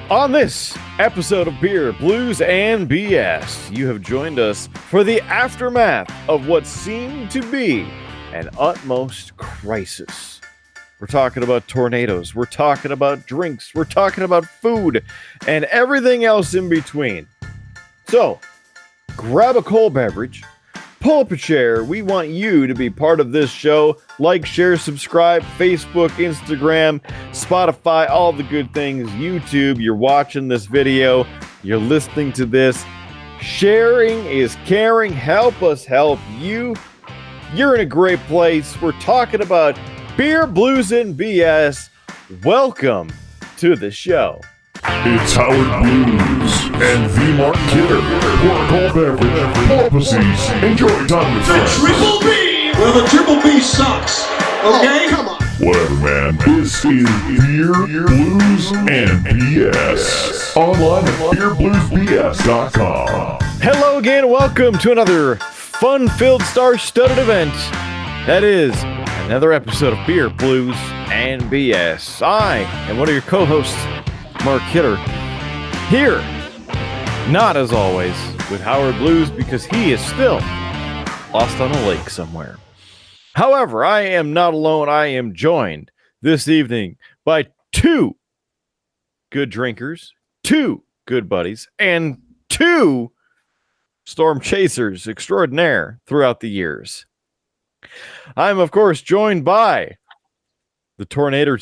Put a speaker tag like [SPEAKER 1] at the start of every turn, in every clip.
[SPEAKER 1] On this episode of Beer, Blues, and BS, you have joined us for the aftermath of what seemed to be an utmost crisis. We're talking about tornadoes, we're talking about drinks, we're talking about food, and everything else in between. So, grab a cold beverage, pull up a chair. We want you to be part of this show. Like, share, subscribe, Facebook, Instagram, Spotify, all the good things, YouTube. You're watching this video, you're listening to this. Sharing is caring. Help us help you. You're in a great place. We're talking about beer, blues, and BS. Welcome to the show.
[SPEAKER 2] It's Howard Blues and the Mark Kidder. Pour a cold beverage, pull up a seat, enjoy time with friends.
[SPEAKER 3] Triple B! Well, the Triple B sucks. Okay?
[SPEAKER 4] Oh, come on.
[SPEAKER 2] Whatever, man. This is Beer, Blues, and BS. Online at beerbluesbs.com.
[SPEAKER 1] Hello again. Welcome to another fun-filled, star-studded event. That is another episode of Beer, Blues, and BS. I am one of your co-hosts, Mark Kidder, here, not as always, with Howard Blues because he is still lost on a lake somewhere. However, I am not alone. I am joined this evening by two good drinkers, two good buddies, and two storm chasers extraordinaire throughout the years. I'm, of course, joined by the tornado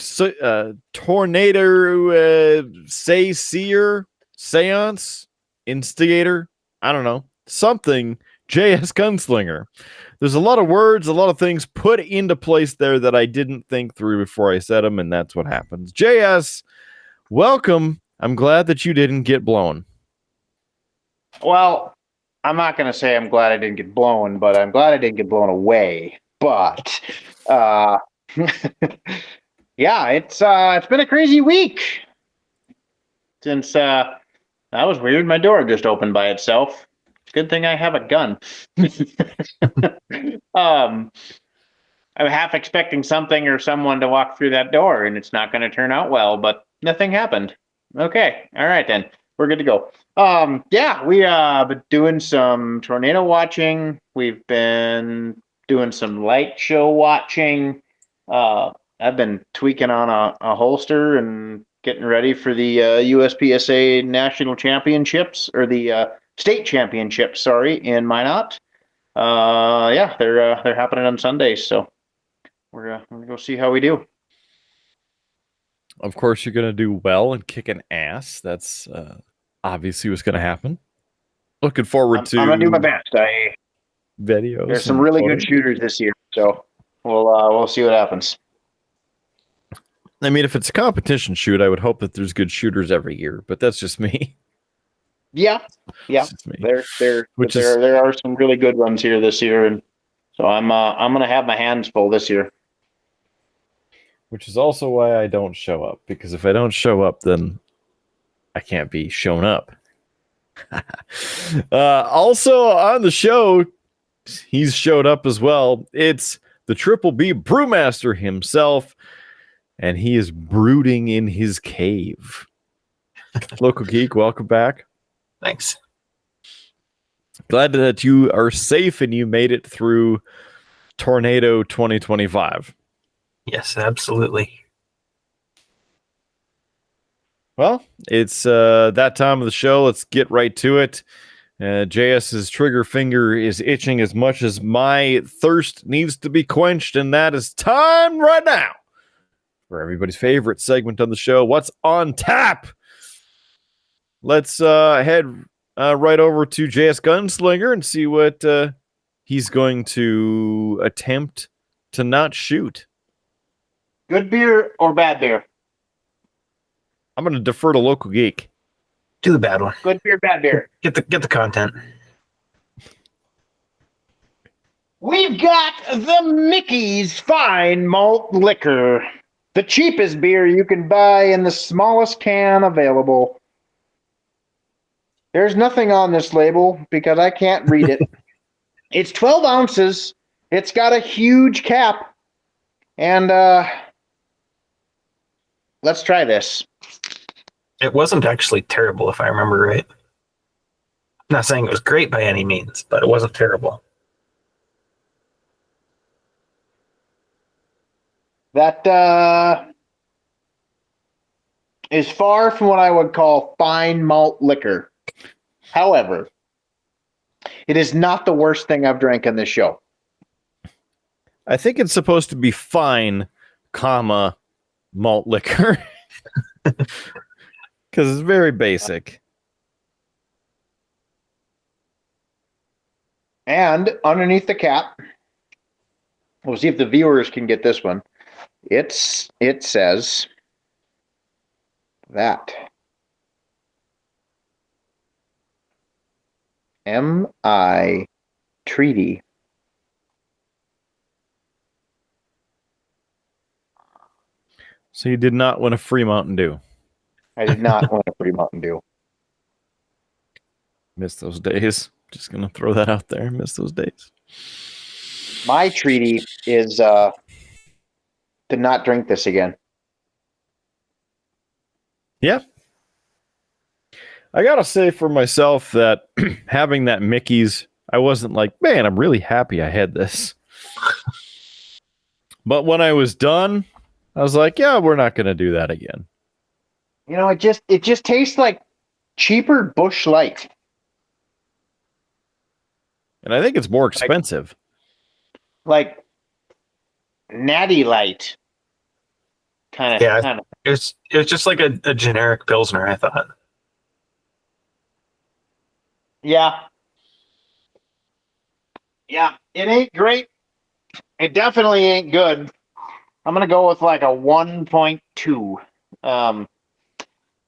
[SPEAKER 1] seance instigator, I don't know, something, JS Gunslinger. There's a lot of words, a lot of things put into place there that I didn't think through before I said them, and that's what happens. JS, welcome. I'm glad that you didn't get blown.
[SPEAKER 4] Well, I'm not going to say I'm glad I didn't get blown, but I'm glad I didn't get blown away. But, yeah, it's been a crazy week. Since, that was weird. My door just opened by itself. Good thing I have a gun. I'm half expecting something or someone to walk through that door, and it's not going to turn out well, but nothing happened. Okay. All right, then. We're good to go. Yeah, we been doing some tornado watching. We've been doing some light show watching. I've been tweaking on a holster and getting ready for the USPSA national championships, or the state championships, sorry, in Minot. Yeah, they're happening on Sundays, so we're gonna go see how we do.
[SPEAKER 1] Of course, you're going to do well and kick an ass. That's obviously what's going to happen. Looking forward to...
[SPEAKER 4] I'm going to do my best.
[SPEAKER 1] Videos.
[SPEAKER 4] There's some really good shooters this year, so we'll see what happens.
[SPEAKER 1] I mean, if it's a competition shoot, I would hope that there's good shooters every year, but that's just me.
[SPEAKER 4] Yeah. There are some really good ones here this year, and so I'm going to have my hands full this year.
[SPEAKER 1] Which is also why I don't show up, because if I don't show up, then I can't be shown up. Also on the show, he's showed up as well. It's the Triple B brewmaster himself, and he is brooding in his cave. Local Geek, welcome back.
[SPEAKER 5] Thanks.
[SPEAKER 1] Glad that you are safe and you made it through Tornado 2025.
[SPEAKER 5] Yes, absolutely.
[SPEAKER 1] Well, it's that time of the show. Let's get right to it. JS's trigger finger is itching as much as my thirst needs to be quenched, and that is time right now for everybody's favorite segment on the show, What's on Tap? Let's head right over to JS Gunslinger and see what he's going to attempt to not shoot.
[SPEAKER 4] Good beer or bad beer?
[SPEAKER 1] I'm going to defer to Local Geek.
[SPEAKER 5] Do the bad one.
[SPEAKER 4] Good beer, bad beer.
[SPEAKER 5] Get the content.
[SPEAKER 4] We've got the Mickey's Fine Malt Liquor. The cheapest beer you can buy in the smallest can available. There's nothing on this label because I can't read it. It's 12 ounces. It's got a huge cap. And let's try this.
[SPEAKER 5] It wasn't actually terrible, if I remember right. I'm not saying it was great by any means, but it wasn't terrible.
[SPEAKER 4] That is far from what I would call fine malt liquor. However, it is not the worst thing I've drank on this show.
[SPEAKER 1] I think it's supposed to be fine, comma, malt liquor. Because it's very basic.
[SPEAKER 4] And underneath the cap, we'll see if the viewers can get this one. It says that M.I. Treaty.
[SPEAKER 1] So you did not win a free Mountain Dew.
[SPEAKER 4] I did not win a free Mountain Dew.
[SPEAKER 1] Miss those days. Just going to throw that out there. Miss those days.
[SPEAKER 4] My treaty is to not drink this again.
[SPEAKER 1] Yeah. I got to say for myself that having that Mickey's, I wasn't like, man, I'm really happy I had this. But when I was done, I was like, yeah, we're not going to do that again.
[SPEAKER 4] You know, it just tastes like cheaper Busch Light.
[SPEAKER 1] And I think it's more expensive.
[SPEAKER 4] Like Natty Light. Kind of.
[SPEAKER 5] It was just like a generic Pilsner, I thought.
[SPEAKER 4] Yeah. Yeah, it ain't great. It definitely ain't good. I'm going to go with like a 1.2.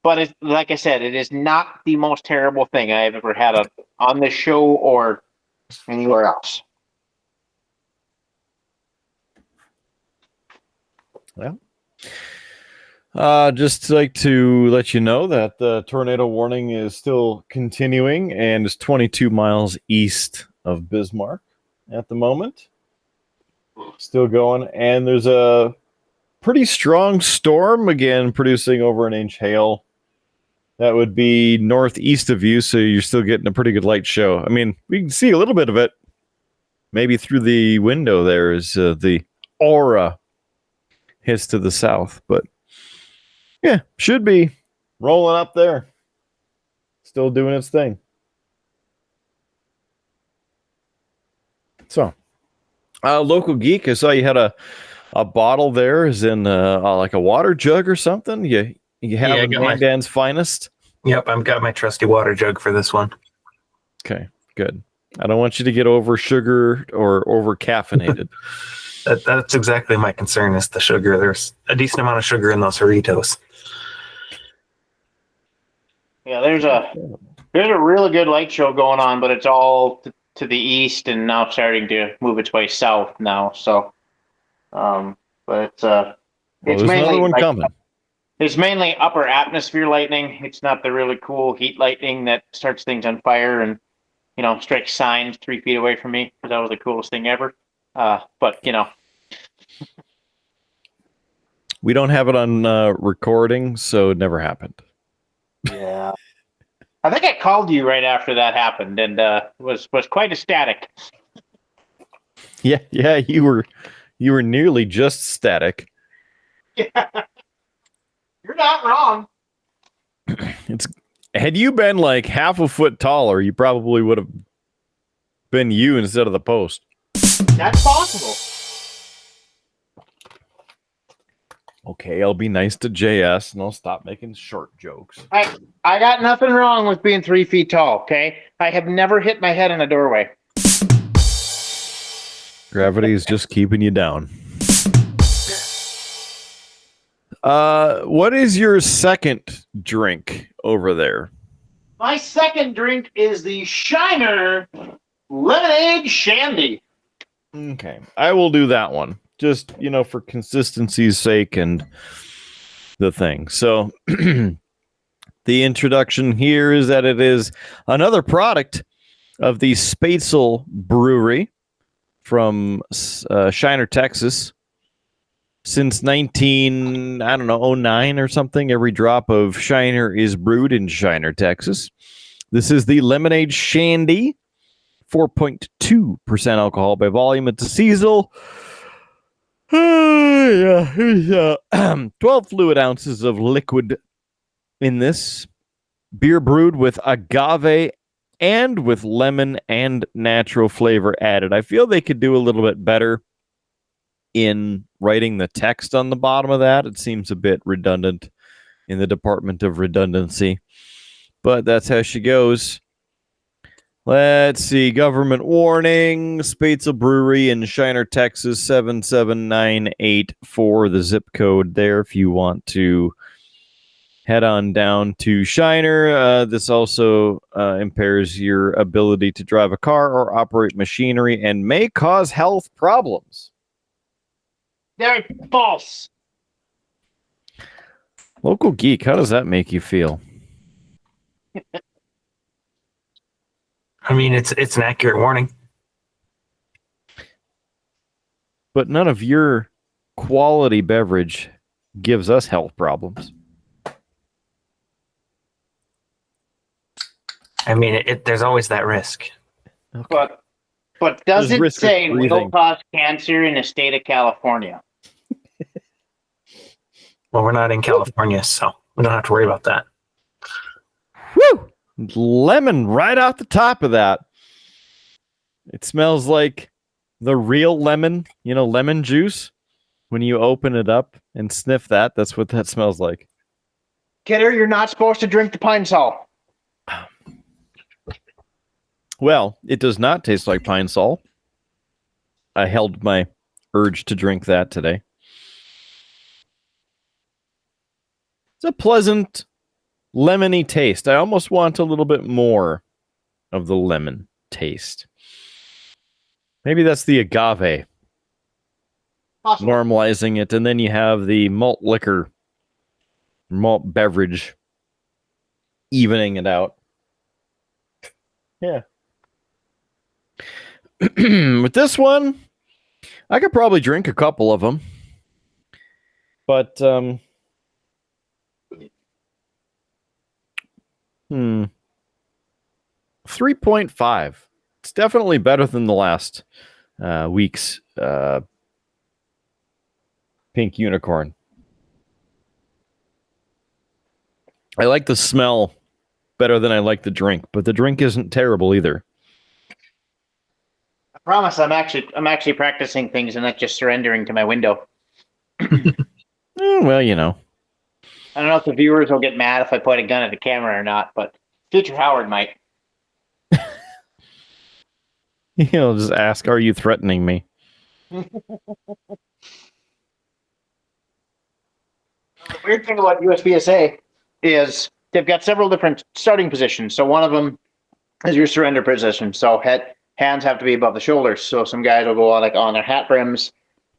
[SPEAKER 4] But like I said, it is not the most terrible thing I've ever had on this show or anywhere else.
[SPEAKER 1] Well, just like to let you know that the tornado warning is still continuing and is 22 miles east of Bismarck at the moment. Still going, and there's a pretty strong storm again producing over an inch hail. That would be northeast of you, so you're still getting a pretty good light show. I mean, we can see a little bit of it. Maybe through the window there is the aura hits to the south. But yeah, should be rolling up there. Still doing its thing. So, local geek, I saw you had a bottle there. Is in like a water jug or something? You have Mandan's finest?
[SPEAKER 5] Yep, I've got my trusty water jug for this one.
[SPEAKER 1] Okay, good. I don't want you to get over sugar or over caffeinated.
[SPEAKER 5] That's exactly my concern is the sugar. There's a decent amount of sugar in those Doritos.
[SPEAKER 4] Yeah, there's a really good light show going on, but it's all to the east and now starting to move its way south now. So, but it's mainly
[SPEAKER 1] another one coming.
[SPEAKER 4] It's mainly upper atmosphere lightning. It's not the really cool heat lightning that starts things on fire and, strikes signs 3 feet away from me, because that was the coolest thing ever. But.
[SPEAKER 1] We don't have it on recording, so it never happened.
[SPEAKER 4] Yeah. I think I called you right after that happened and was quite ecstatic.
[SPEAKER 1] Yeah, you were nearly just static.
[SPEAKER 4] Yeah. You're not wrong.
[SPEAKER 1] Had you been like half a foot taller, you probably would have been you instead of the post.
[SPEAKER 4] That's possible.
[SPEAKER 1] Okay, I'll be nice to JS and I'll stop making short jokes.
[SPEAKER 4] I got nothing wrong with being 3 feet tall, okay? I have never hit my head in a doorway.
[SPEAKER 1] Gravity is just keeping you down. What is your second drink over there?
[SPEAKER 4] My second drink is the Shiner Lemonade Shandy.
[SPEAKER 1] Okay, I will do that one. Just, for consistency's sake and the thing. So, the introduction here is that it is another product of the Spatzel Brewery from Shiner, Texas. Since 09 or something, every drop of Shiner is brewed in Shiner, Texas. This is the Lemonade Shandy, 4.2% alcohol by volume. It's a seasonal. 12 fluid ounces of liquid in this. Beer brewed with agave and with lemon and natural flavor added. I feel they could do a little bit better in writing the text on the bottom of that. It seems a bit redundant in the department of redundancy, but that's how she goes. Let's see. Government warning. Spatzel Brewery in Shiner, Texas, 77984. The zip code there if you want to head on down to Shiner. This also impairs your ability to drive a car or operate machinery and may cause health problems.
[SPEAKER 4] They're false.
[SPEAKER 1] Local Geek, how does that make you feel?
[SPEAKER 5] I mean, it's an accurate warning.
[SPEAKER 1] But none of your quality beverage gives us health problems.
[SPEAKER 5] I mean, there's always that risk.
[SPEAKER 1] Okay.
[SPEAKER 4] But does
[SPEAKER 1] There's
[SPEAKER 4] it
[SPEAKER 1] risk of
[SPEAKER 4] say
[SPEAKER 1] breathing.
[SPEAKER 4] will cause cancer in the state of California?
[SPEAKER 5] Well, we're not in California, so we don't have to worry about that.
[SPEAKER 1] Woo! Lemon right off the top of that. It smells like the real lemon, lemon juice. When you open it up and sniff that, that's what that smells like.
[SPEAKER 4] Kidder, you're not supposed to drink the pine sol.
[SPEAKER 1] Well, it does not taste like pine sol. I held my urge to drink that today. It's a pleasant, lemony taste. I almost want a little bit more of the lemon taste. Maybe that's the agave.
[SPEAKER 4] Possible.
[SPEAKER 1] Normalizing it, and then you have the malt liquor, malt beverage, evening it out. Yeah. With this one, I could probably drink a couple of them, but 3.5. It's definitely better than the last week's Pink Unicorn. I like the smell better than I like the drink, but the drink isn't terrible either.
[SPEAKER 4] I promise I'm actually practicing things and not just surrendering to my window.
[SPEAKER 1] Well,
[SPEAKER 4] I don't know if the viewers will get mad if I point a gun at the camera or not, but future Howard might.
[SPEAKER 1] Just ask, are you threatening me?
[SPEAKER 4] The weird thing about USPSA is they've got several different starting positions. So one of them is your surrender position. So hands have to be above the shoulders. So some guys will go on their hat brims.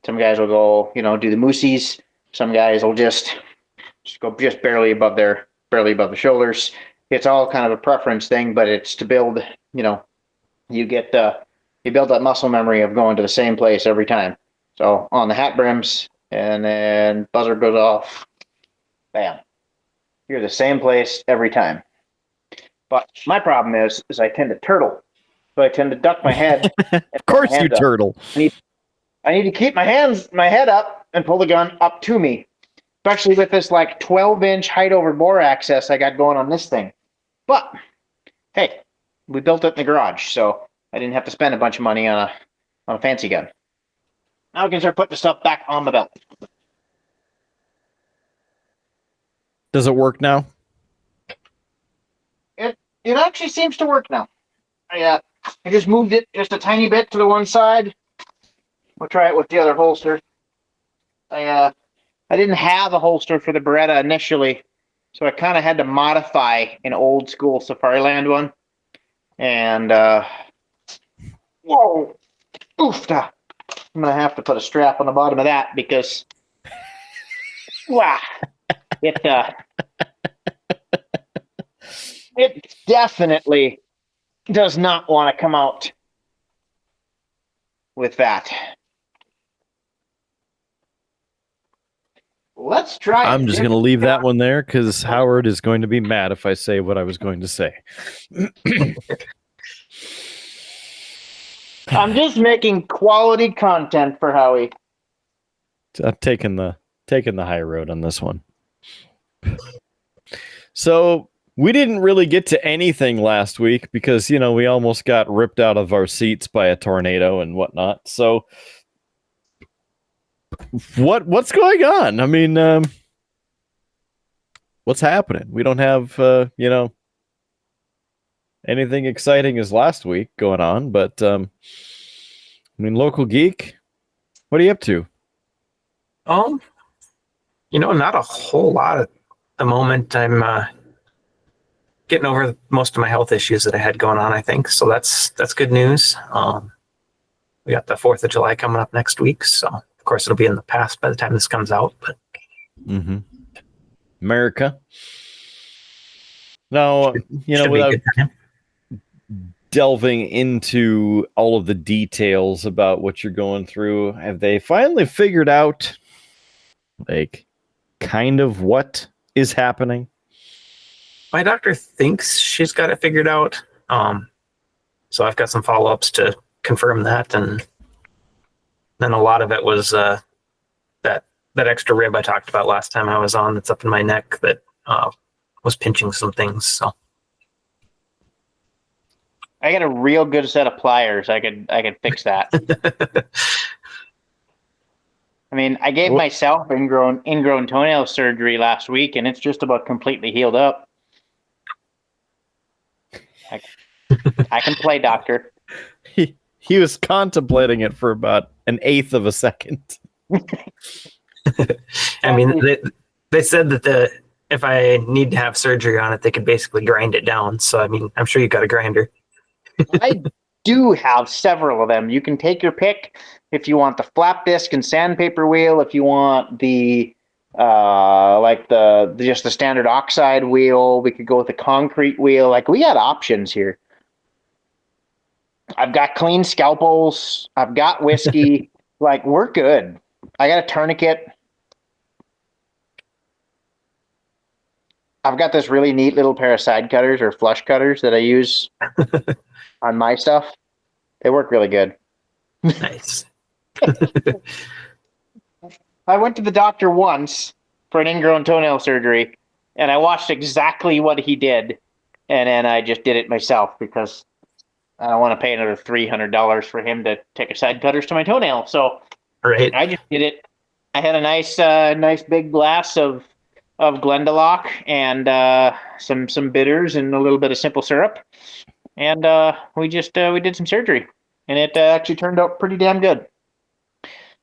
[SPEAKER 4] Some guys will go, do the moosies. Some guys will just go just barely above the shoulders. It's all kind of a preference thing, but it's to build, you build that muscle memory of going to the same place every time. So on the hat brims, and then buzzer goes off. Bam. You're the same place every time. But my problem is I tend to turtle. So I tend to duck my head.
[SPEAKER 1] Of course you turtle.
[SPEAKER 4] I need to keep my head up and pull the gun up to me. Especially with this 12-inch height over bore access I got going on this thing. But hey, we built it in the garage, so I didn't have to spend a bunch of money on a fancy gun. Now we can start putting the stuff back on the belt.
[SPEAKER 1] Does it work now?
[SPEAKER 4] It actually seems to work now. I just moved it just a tiny bit to the one side. We'll try it with the other holster. I didn't have a holster for the Beretta initially, so I kind of had to modify an old school Safariland one. And whoa, oofta! I'm gonna have to put a strap on the bottom of that because wow, it definitely does not want to come out with that. Let's try it.
[SPEAKER 1] I'm just going to leave that one there because Howard is going to be mad if I say what I was going to say.
[SPEAKER 4] I'm just making quality content for Howie.
[SPEAKER 1] I'm taking the high road on this one. So we didn't really get to anything last week because, we almost got ripped out of our seats by a tornado and whatnot. So what's going on? I mean, what's happening? We don't have, anything exciting as last week going on, but, local geek, what are you up to?
[SPEAKER 5] Not a whole lot at the moment. I'm getting over most of my health issues that I had going on, I think. So that's good news. We got the 4th of July coming up next week. So, of course, it'll be in the past by the time this comes out. But
[SPEAKER 1] America. Now,
[SPEAKER 5] should
[SPEAKER 1] without
[SPEAKER 5] be a good time.
[SPEAKER 1] delving into all of the details about what you're going through, have they finally figured out, like, kind of what is happening?
[SPEAKER 5] My doctor thinks she's got it figured out. So I've got some follow-ups to confirm that. And then a lot of it was that extra rib I talked about last time I was on that's up in my neck that was pinching some things. So
[SPEAKER 4] I got a real good set of pliers. I could fix that. I mean, I gave myself ingrown toenail surgery last week, and it's just about completely healed up. I can play doctor.
[SPEAKER 1] He was contemplating it for about an eighth of a second.
[SPEAKER 5] I mean, they said that if I need to have surgery on it, they could basically grind it down. So, I mean, I'm sure you got a grinder.
[SPEAKER 4] I do have several of them. You can take your pick if you want the flap disc and sandpaper wheel, if you want the just the standard oxide wheel. We could go with the concrete wheel. Like, we got options here. I've got clean scalpels. I've got whiskey. Like, we're good. I got a tourniquet. I've got this really neat little pair of side cutters or flush cutters that I use on my stuff. They work really good.
[SPEAKER 5] Nice.
[SPEAKER 4] I went to the doctor once for an ingrown toenail surgery, and I watched exactly what he did, and then I just did it myself because I don't want to pay another $300 for him to take a side cutters to my toenail. So
[SPEAKER 5] Right.
[SPEAKER 4] I just did it. I had a nice big glass of Glendalough and some bitters and a little bit of simple syrup, and we did some surgery, and it actually turned out pretty damn good.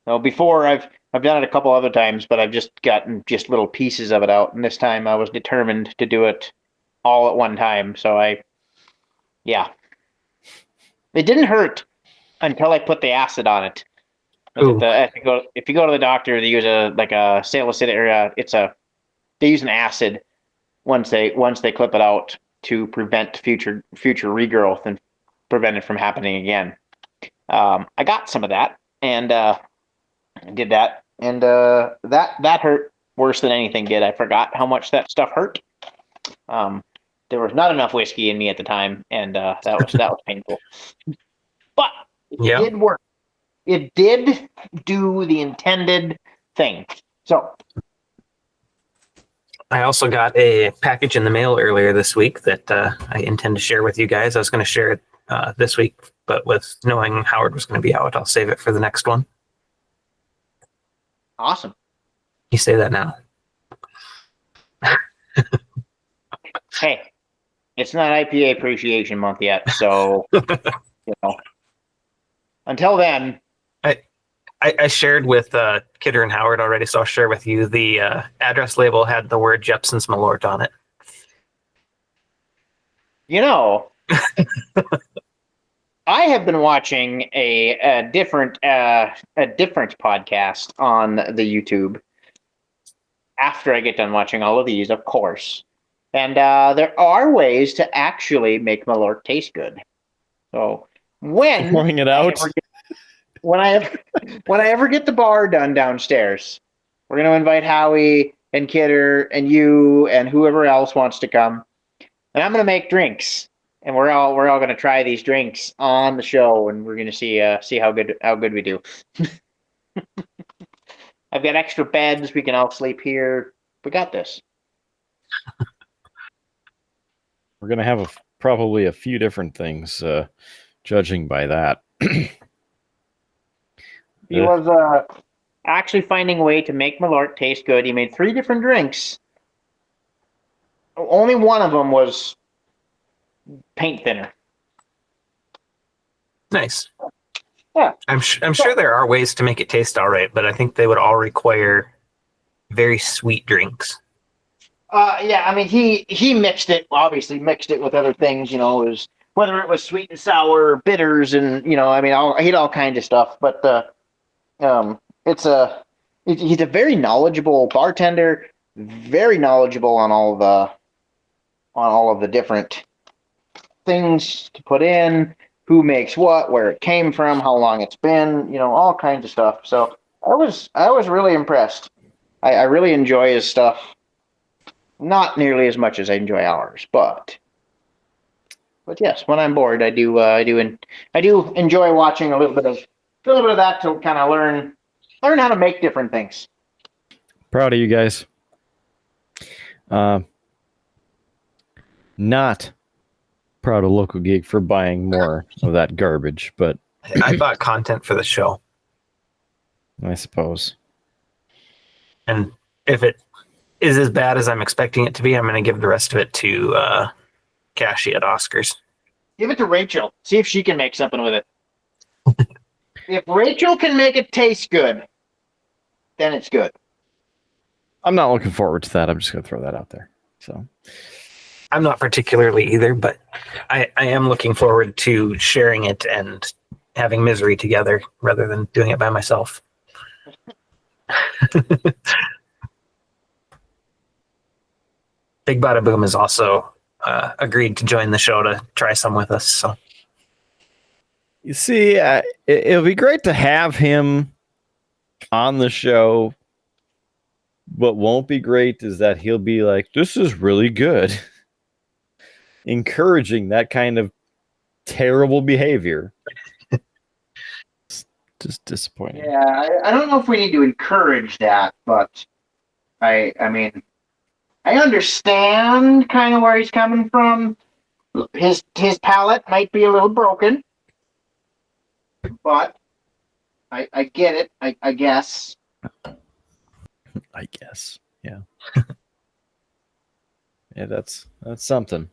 [SPEAKER 4] Now, before I've done it a couple other times, but I've just gotten just little pieces of it out, and this time I was determined to do it all at one time. So it didn't hurt until I put the acid on it. If you go to the doctor, they use a salicylic area. They use an acid once they clip it out to prevent future regrowth and prevent it from happening again. I got some of that and I did that, and that hurt worse than anything did. I forgot how much that stuff hurt. There was not enough whiskey in me at the time, and that was painful. But it did work. It did do the intended thing. So
[SPEAKER 5] I also got a package in the mail earlier this week that I intend to share with you guys. I was going to share it this week, but with knowing Howard was going to be out, I'll save it for the next one.
[SPEAKER 4] Awesome.
[SPEAKER 5] You say that now.
[SPEAKER 4] Hey, it's not IPA Appreciation Month yet, so until then.
[SPEAKER 5] I shared with Kidder and Howard already, so I'll share with you. The address label had the word Jepson's Malort on it.
[SPEAKER 4] I have been watching a different podcast on the YouTube after I get done watching all of these, of course. And there are ways to actually make Malort taste good. So
[SPEAKER 1] pouring it out.
[SPEAKER 4] When I ever get the bar done downstairs, We're going to invite Howie and Kidder and you and whoever else wants to come. And I'm going to make drinks. And we're all going to try these drinks on the show, and we're going to see how good we do. I've got extra beds. We can all sleep here. We got this.
[SPEAKER 1] We're going to have probably a few different things, judging by that.
[SPEAKER 4] He was actually finding a way to make Malort taste good. He made 3 different drinks. Only one of them was paint thinner.
[SPEAKER 5] Nice.
[SPEAKER 4] Yeah.
[SPEAKER 5] I'm sure there are ways to make it taste all right, but I think they would all require very sweet drinks.
[SPEAKER 4] Yeah, I mean, he mixed it with other things, whether it was sweet and sour, or bitters, and he had all kinds of stuff. But he's a very knowledgeable bartender, very knowledgeable on all of the different things to put in, who makes what, where it came from, how long it's been, all kinds of stuff. So I was really impressed. I really enjoy his stuff. Not nearly as much as I enjoy ours, but yes, when I'm bored, I do enjoy watching a little bit of that to kind of learn how to make different things.
[SPEAKER 1] Proud of you guys. Not proud of Local Geek for buying more of that garbage, but
[SPEAKER 5] I bought content for the show.
[SPEAKER 1] I suppose.
[SPEAKER 5] And if it is as bad as I'm expecting it to be, I'm going to give the rest of it to Cashy at Oscars.
[SPEAKER 4] Give it to Rachel. See if she can make something with it. If Rachel can make it taste good, then it's good.
[SPEAKER 1] I'm not looking forward to that. I'm just going to throw that out there. So
[SPEAKER 5] I'm not particularly either, but I am looking forward to sharing it and having misery together rather than doing it by myself. Big Bada Boom has also agreed to join the show to try some with us. So,
[SPEAKER 1] you see, it'll be great to have him on the show. What won't be great is that he'll be like, "This is really good," encouraging that kind of terrible behavior. It's just disappointing.
[SPEAKER 4] Yeah, I don't know if we need to encourage that, but I mean, I understand kind of where he's coming from. His palate might be a little broken, but I get it. I guess.
[SPEAKER 1] I guess, yeah. Yeah, that's something.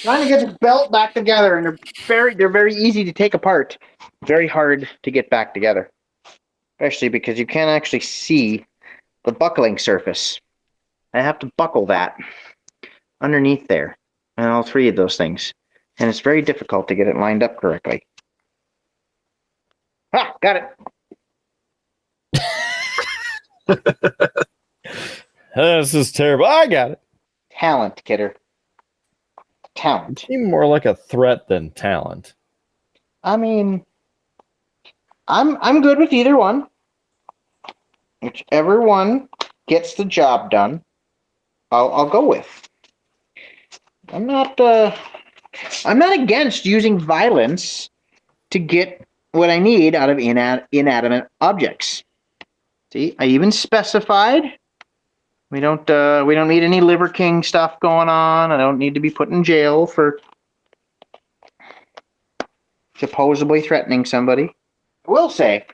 [SPEAKER 4] Trying to get his belt back together, and they're very easy to take apart. Very hard to get back together, especially because you can't actually see the buckling surface. I have to buckle that underneath there, and all 3 of those things, and it's very difficult to get it lined up correctly. Ah, got it.
[SPEAKER 1] This is terrible. I got it.
[SPEAKER 4] Talent, Kidder. Talent.
[SPEAKER 1] Seem more like a threat than talent.
[SPEAKER 4] I mean, I'm good with either one. Whichever one gets the job done, I'll go with. I'm not against using violence to get what I need out of inanimate objects. See, I even specified we don't need any Liver King stuff going on. I don't need to be put in jail for supposedly threatening somebody. I will say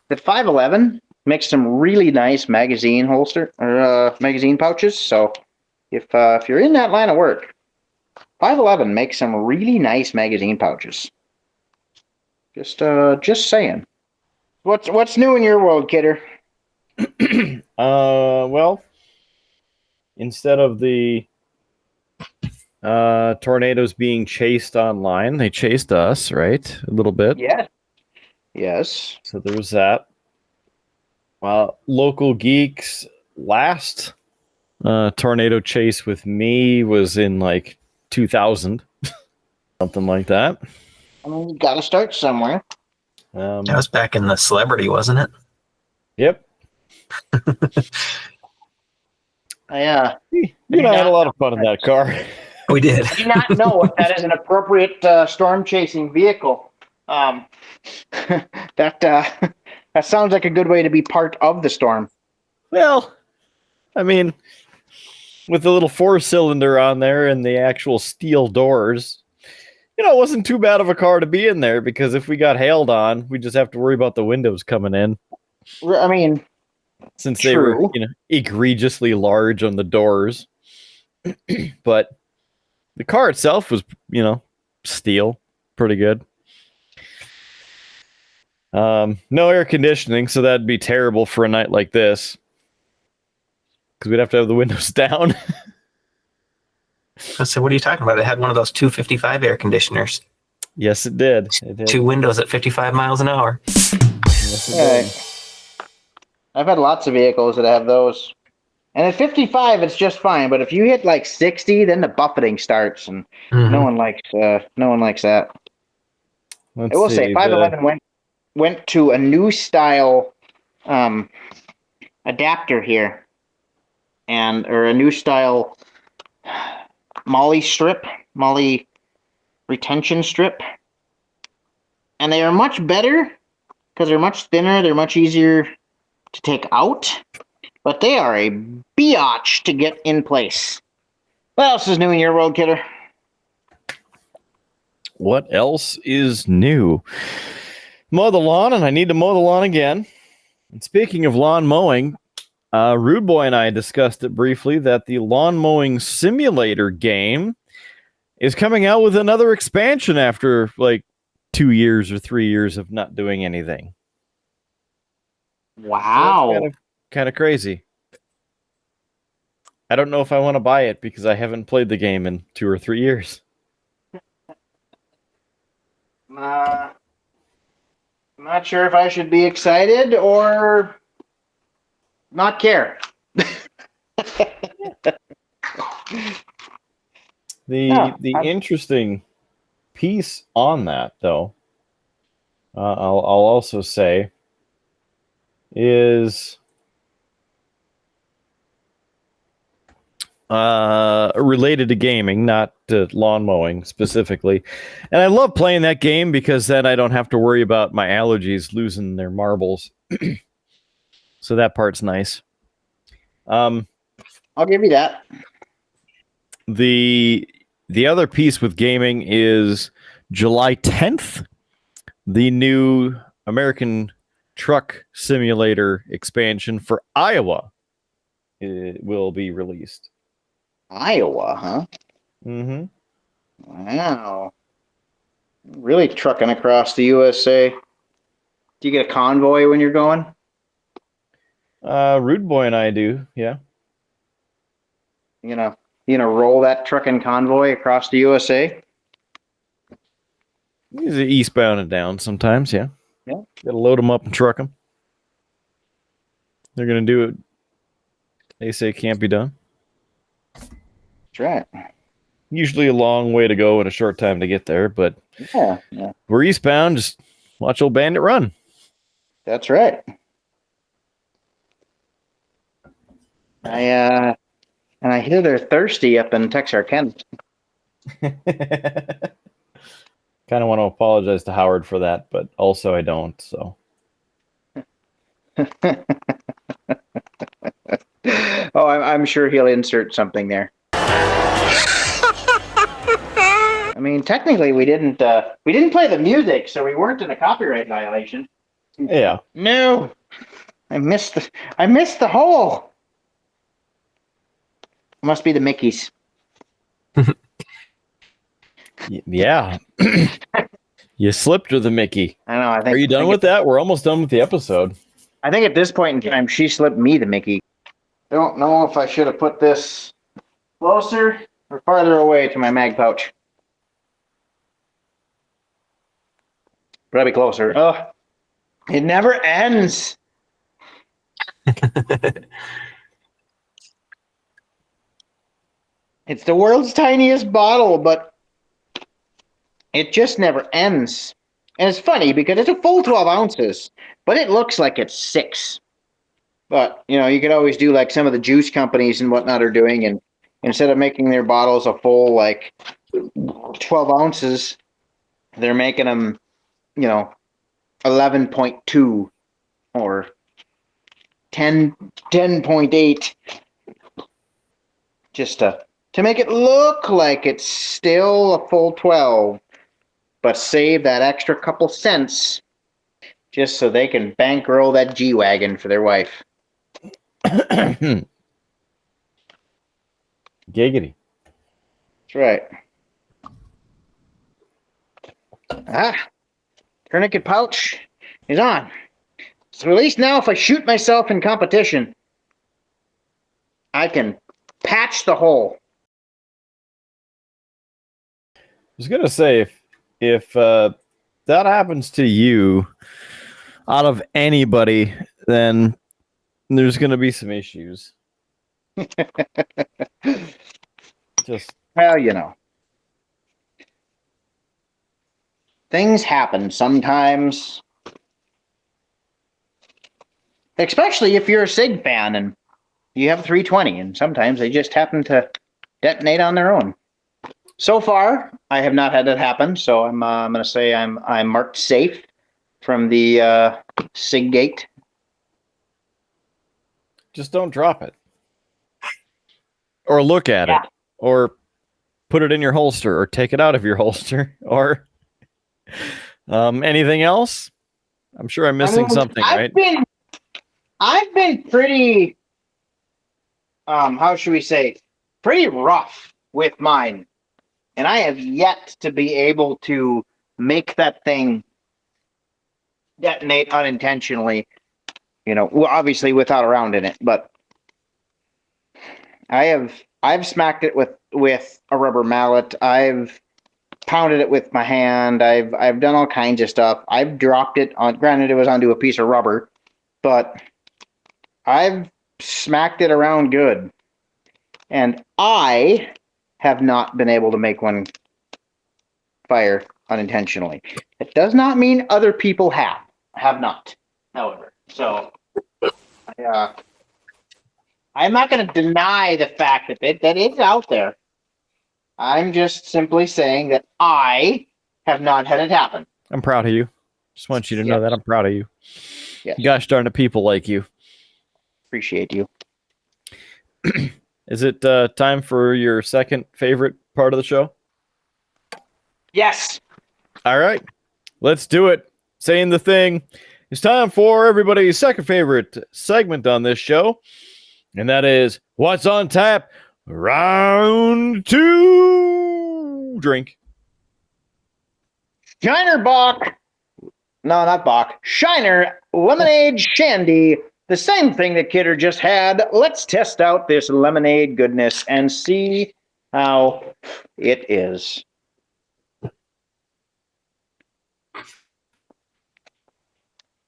[SPEAKER 4] that 511 makes some really nice magazine holster or magazine pouches. So if you're in that line of work, 511 makes some really nice magazine pouches. Just saying. What's new in your world, Kidder?
[SPEAKER 1] Well, instead of the tornadoes being chased online, they chased us, right? A little bit.
[SPEAKER 4] Yes.
[SPEAKER 1] So there was that. Local Geeks last tornado chase with me was in like 2000, something like that.
[SPEAKER 4] I mean, you got to start somewhere.
[SPEAKER 5] That was back in the celebrity, wasn't it?
[SPEAKER 1] Yep. You and I had a lot of fun in that car.
[SPEAKER 5] We did.
[SPEAKER 4] I do not know if that is an appropriate storm chasing vehicle. That sounds like a good way to be part of the storm.
[SPEAKER 1] Well, I mean, with the little 4-cylinder on there and the actual steel doors, it wasn't too bad of a car to be in there, because if we got hailed on, we just have to worry about the windows coming in.
[SPEAKER 4] I mean,
[SPEAKER 1] Since they were,
[SPEAKER 4] true.
[SPEAKER 1] egregiously large on the doors. But the car itself was, steel, pretty good. No air conditioning, so that'd be terrible for a night like this, because we'd have to have the windows down.
[SPEAKER 5] So what are you talking about? It had one of those 255 air conditioners.
[SPEAKER 1] Yes, it did.
[SPEAKER 5] 2 windows at 55 miles an hour.
[SPEAKER 1] Yes, it did.
[SPEAKER 4] I've had lots of vehicles that have those. And at 55, it's just fine. But if you hit like 60, then the buffeting starts, and no one likes that. I will say 511 went to a new style adapter here, or a new style Molly retention strip, and they are much better because they're much thinner. They're much easier to take out, but they are a biatch to get in place. What else is new in your world, Kidder?
[SPEAKER 1] What else is new? Mow the lawn, and I need to mow the lawn again. And speaking of lawn mowing, Rude Boy and I discussed it briefly that the lawn mowing simulator game is coming out with another expansion after like 2 years or 3 years of not doing anything.
[SPEAKER 4] Wow.
[SPEAKER 1] So kind of crazy. I don't know if I want to buy it because I haven't played the game in 2 or 3 years.
[SPEAKER 4] I'm not sure if I should be excited or not care.
[SPEAKER 1] The interesting piece on that, though, I'll also say, is related to gaming, not to lawn mowing specifically. And I love playing that game because then I don't have to worry about my allergies losing their marbles. So that part's nice.
[SPEAKER 4] I'll give you that.
[SPEAKER 1] The other piece with gaming is July 10th, the new American Truck Simulator expansion for Iowa will be released.
[SPEAKER 4] Iowa, huh?
[SPEAKER 1] Mm-hmm.
[SPEAKER 4] Wow. Really trucking across the USA. Do you get a convoy when you're going?
[SPEAKER 1] Rude Boy and I do, yeah.
[SPEAKER 4] You gonna roll that trucking convoy across the USA?
[SPEAKER 1] He's eastbound and down sometimes, yeah.
[SPEAKER 4] Yeah.
[SPEAKER 1] Gotta load them up and truck them. They're gonna do it. They say it can't be done.
[SPEAKER 4] That's right.
[SPEAKER 1] Usually a long way to go and a short time to get there, but
[SPEAKER 4] Yeah.
[SPEAKER 1] we're eastbound. Just watch old Bandit run.
[SPEAKER 4] That's right. I hear they're thirsty up in Texarkana.
[SPEAKER 1] Kind of want to apologize to Howard for that, but also I don't. So.
[SPEAKER 4] Oh, I'm sure he'll insert something there. I mean, technically, we didn't play the music, so we weren't in a copyright violation.
[SPEAKER 1] Yeah.
[SPEAKER 4] No, I missed the hole. Must be the Mickeys.
[SPEAKER 1] Yeah. You slipped with the Mickey.
[SPEAKER 4] I know.
[SPEAKER 1] Are you done with that? We're almost done with the episode.
[SPEAKER 4] I think at this point in time, she slipped me the Mickey. Don't know if I should have put this closer or farther away to my mag pouch. Probably closer. Oh, it never ends. It's the world's tiniest bottle, but it just never ends. And it's funny because it's a full 12 ounces, but it looks like it's 6. But, you could always do like some of the juice companies and whatnot are doing. And instead of making their bottles a full, like 12 ounces, they're making them, 11.2 or 10.8, just to make it look like it's still a full 12, but save that extra couple cents just so they can bankroll that G-Wagon for their wife.
[SPEAKER 1] Giggity.
[SPEAKER 4] That's right. Tourniquet pouch is on. So at least now if I shoot myself in competition, I can patch the hole.
[SPEAKER 1] I was gonna say if that happens to you out of anybody, then there's gonna be some issues. Just
[SPEAKER 4] Well, things happen sometimes. Especially if you're a Sig fan and you have a 320, and sometimes they just happen to detonate on their own. So far, I have not had that happen, so I'm going to say I'm marked safe from the Sig-gate.
[SPEAKER 1] just don't drop it. Or look at it. Or put it in your holster, or take it out of your holster, or anything else. I'm sure I'm missing something, right?
[SPEAKER 4] I've been pretty, how should we say, pretty rough with mine. And I have yet to be able to make that thing detonate unintentionally, well, obviously without a round in it, but I've smacked it with a rubber mallet. I've pounded it with my hand. I've done all kinds of stuff. I've dropped it on, granted it was onto a piece of rubber, but I've smacked it around good. And I have not been able to make one fire unintentionally. It does not mean other people have not, however. So I'm not going to deny the fact that that is out there. I'm just simply saying that I have not had it happen.
[SPEAKER 1] I'm proud of you. Just want you to know that I'm proud of you.
[SPEAKER 4] Yes.
[SPEAKER 1] Gosh darn it, people like you.
[SPEAKER 4] Appreciate you.
[SPEAKER 1] Is it time for your second favorite part of the show?
[SPEAKER 4] Yes.
[SPEAKER 1] All right, let's do it. Saying the thing. It's time for everybody's second favorite segment on this show, and that is What's on Tap? Round 2. Drink.
[SPEAKER 4] Shiner Lemonade Shandy. The same thing that Kidder just had. Let's test out this lemonade goodness and see how it is.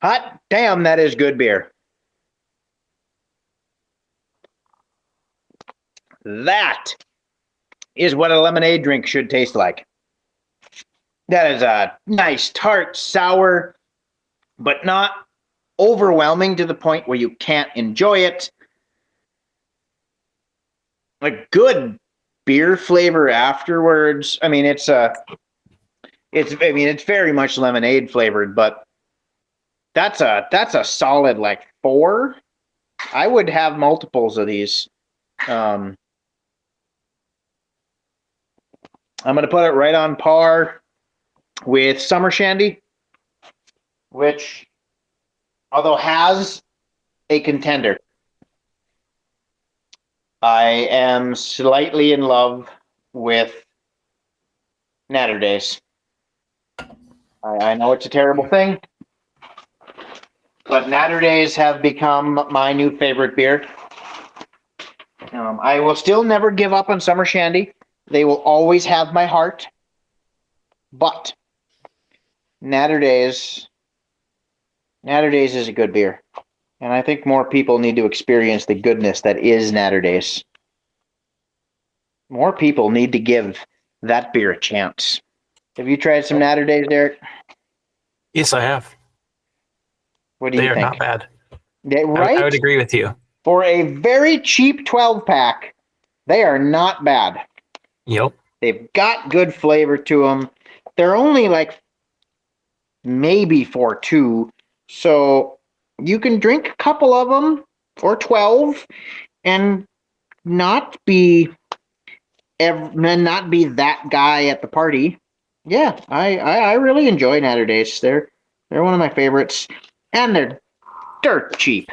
[SPEAKER 4] Hot damn, that is good beer. That is what a lemonade drink should taste like. That is a nice, tart, sour, but not overwhelming to the point where you can't enjoy it. A good beer flavor afterwards. I mean, it's very much lemonade flavored, but that's a solid like 4. I would have multiples of these. I'm going to put it right on par with Summer Shandy, which, although has a contender, I am slightly in love with Natter Days. I know it's a terrible thing, but Natter Days have become my new favorite beer. I will still never give up on Summer Shandy. They will always have my heart. But Natter Days is a good beer. And I think more people need to experience the goodness that is Natter Days. More people need to give that beer a chance. Have you tried some Natter Days, Derek?
[SPEAKER 5] Yes, I have.
[SPEAKER 4] What do you think?
[SPEAKER 5] They are not bad.
[SPEAKER 4] Right?
[SPEAKER 5] I would agree with you.
[SPEAKER 4] For a very cheap 12-pack, they are not bad.
[SPEAKER 5] Yep.
[SPEAKER 4] They've got good flavor to them. They're only like maybe for 2. So you can drink a couple of them or 12 and not be that guy at the party. Yeah, I really enjoy Natter Days. They're one of my favorites, and they're dirt cheap.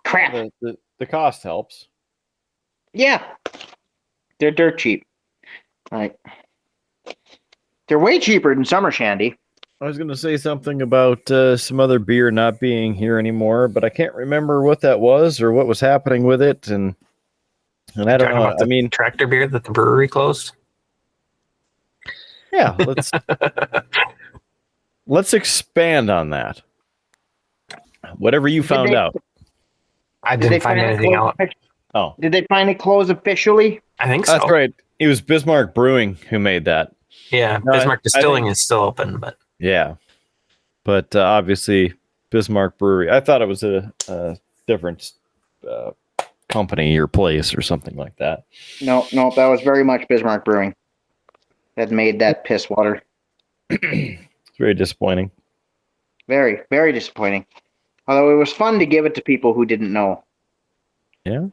[SPEAKER 4] Crap.
[SPEAKER 1] The cost helps.
[SPEAKER 4] Yeah, they're dirt cheap. Like, they're way cheaper than Summer Shandy.
[SPEAKER 1] I was going to say something about some other beer not being here anymore, but I can't remember what that was or what was happening with it, and I don't know.
[SPEAKER 5] About the tractor beer that the brewery closed.
[SPEAKER 1] Yeah, let's expand on that. Whatever you found out.
[SPEAKER 5] I didn't find anything out.
[SPEAKER 4] Oh, did they finally close officially?
[SPEAKER 5] I think so.
[SPEAKER 1] That's right. It was Bismarck Brewing who made that.
[SPEAKER 5] Yeah, no, Bismarck Distilling is still open, but
[SPEAKER 1] yeah, but obviously Bismarck Brewery. I thought it was a different company or place or something like that.
[SPEAKER 4] No, that was very much Bismarck Brewing that made that piss water.
[SPEAKER 1] It's very disappointing.
[SPEAKER 4] Very, very disappointing. Although it was fun to give it to people who didn't know.
[SPEAKER 1] Yeah.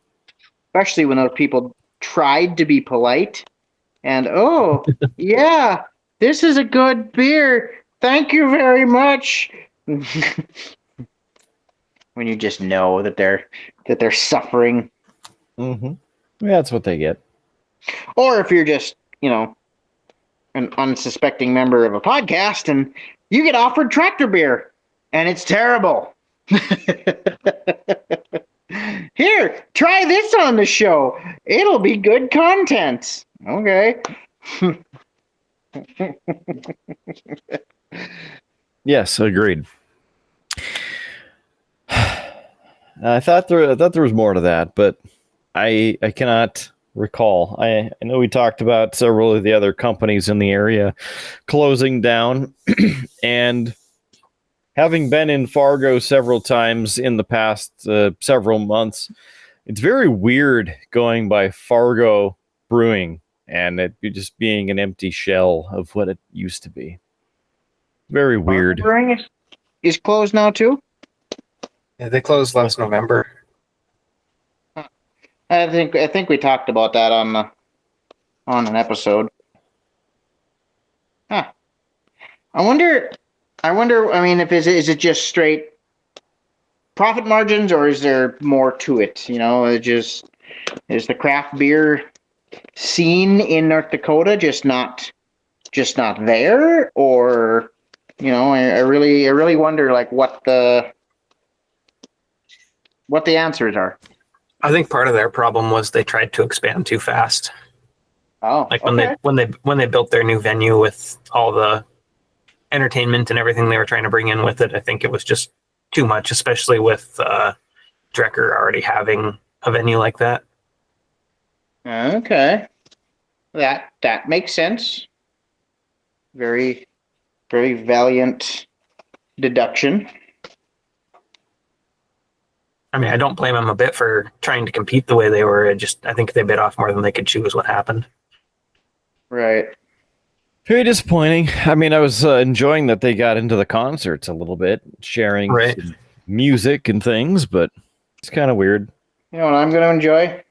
[SPEAKER 4] Especially when those people tried to be polite and, oh, yeah, this is a good beer. Thank you very much. When you just know that they're suffering.
[SPEAKER 1] Mm-hmm. Yeah, that's what they get.
[SPEAKER 4] Or if you're just, an unsuspecting member of a podcast and you get offered tractor beer and it's terrible. Here, try this on the show. It'll be good content. Okay.
[SPEAKER 1] Yes, agreed. I thought there was more to that, but I cannot recall. I know we talked about several of the other companies in the area closing down, and having been in Fargo several times in the past several months, it's very weird going by Fargo Brewing and it just being an empty shell of what it used to be. Very weird.
[SPEAKER 4] Fargo Brewing is closed now too?
[SPEAKER 5] Yeah, they closed last November.
[SPEAKER 4] I think we talked about that on an episode. Huh. I wonder. I mean, is it just straight profit margins, or is there more to it? Is the craft beer scene in North Dakota just not there, or I really wonder like what the answers are.
[SPEAKER 5] I think part of their problem was they tried to expand too fast.
[SPEAKER 4] Oh,
[SPEAKER 5] like
[SPEAKER 4] okay.
[SPEAKER 5] when they built their new venue with all the entertainment and everything they were trying to bring in with it, I think it was just too much, especially with Drecker already having a venue like that.
[SPEAKER 4] Okay, that makes sense. Very, very valiant deduction.
[SPEAKER 5] I mean, I don't blame them a bit for trying to compete the way they were. I think they bit off more than they could chew is what happened.
[SPEAKER 4] Right.
[SPEAKER 1] Very disappointing. I mean, I was enjoying that they got into the concerts a little bit, sharing some music and things, but it's kind of weird.
[SPEAKER 4] You know what I'm going to enjoy?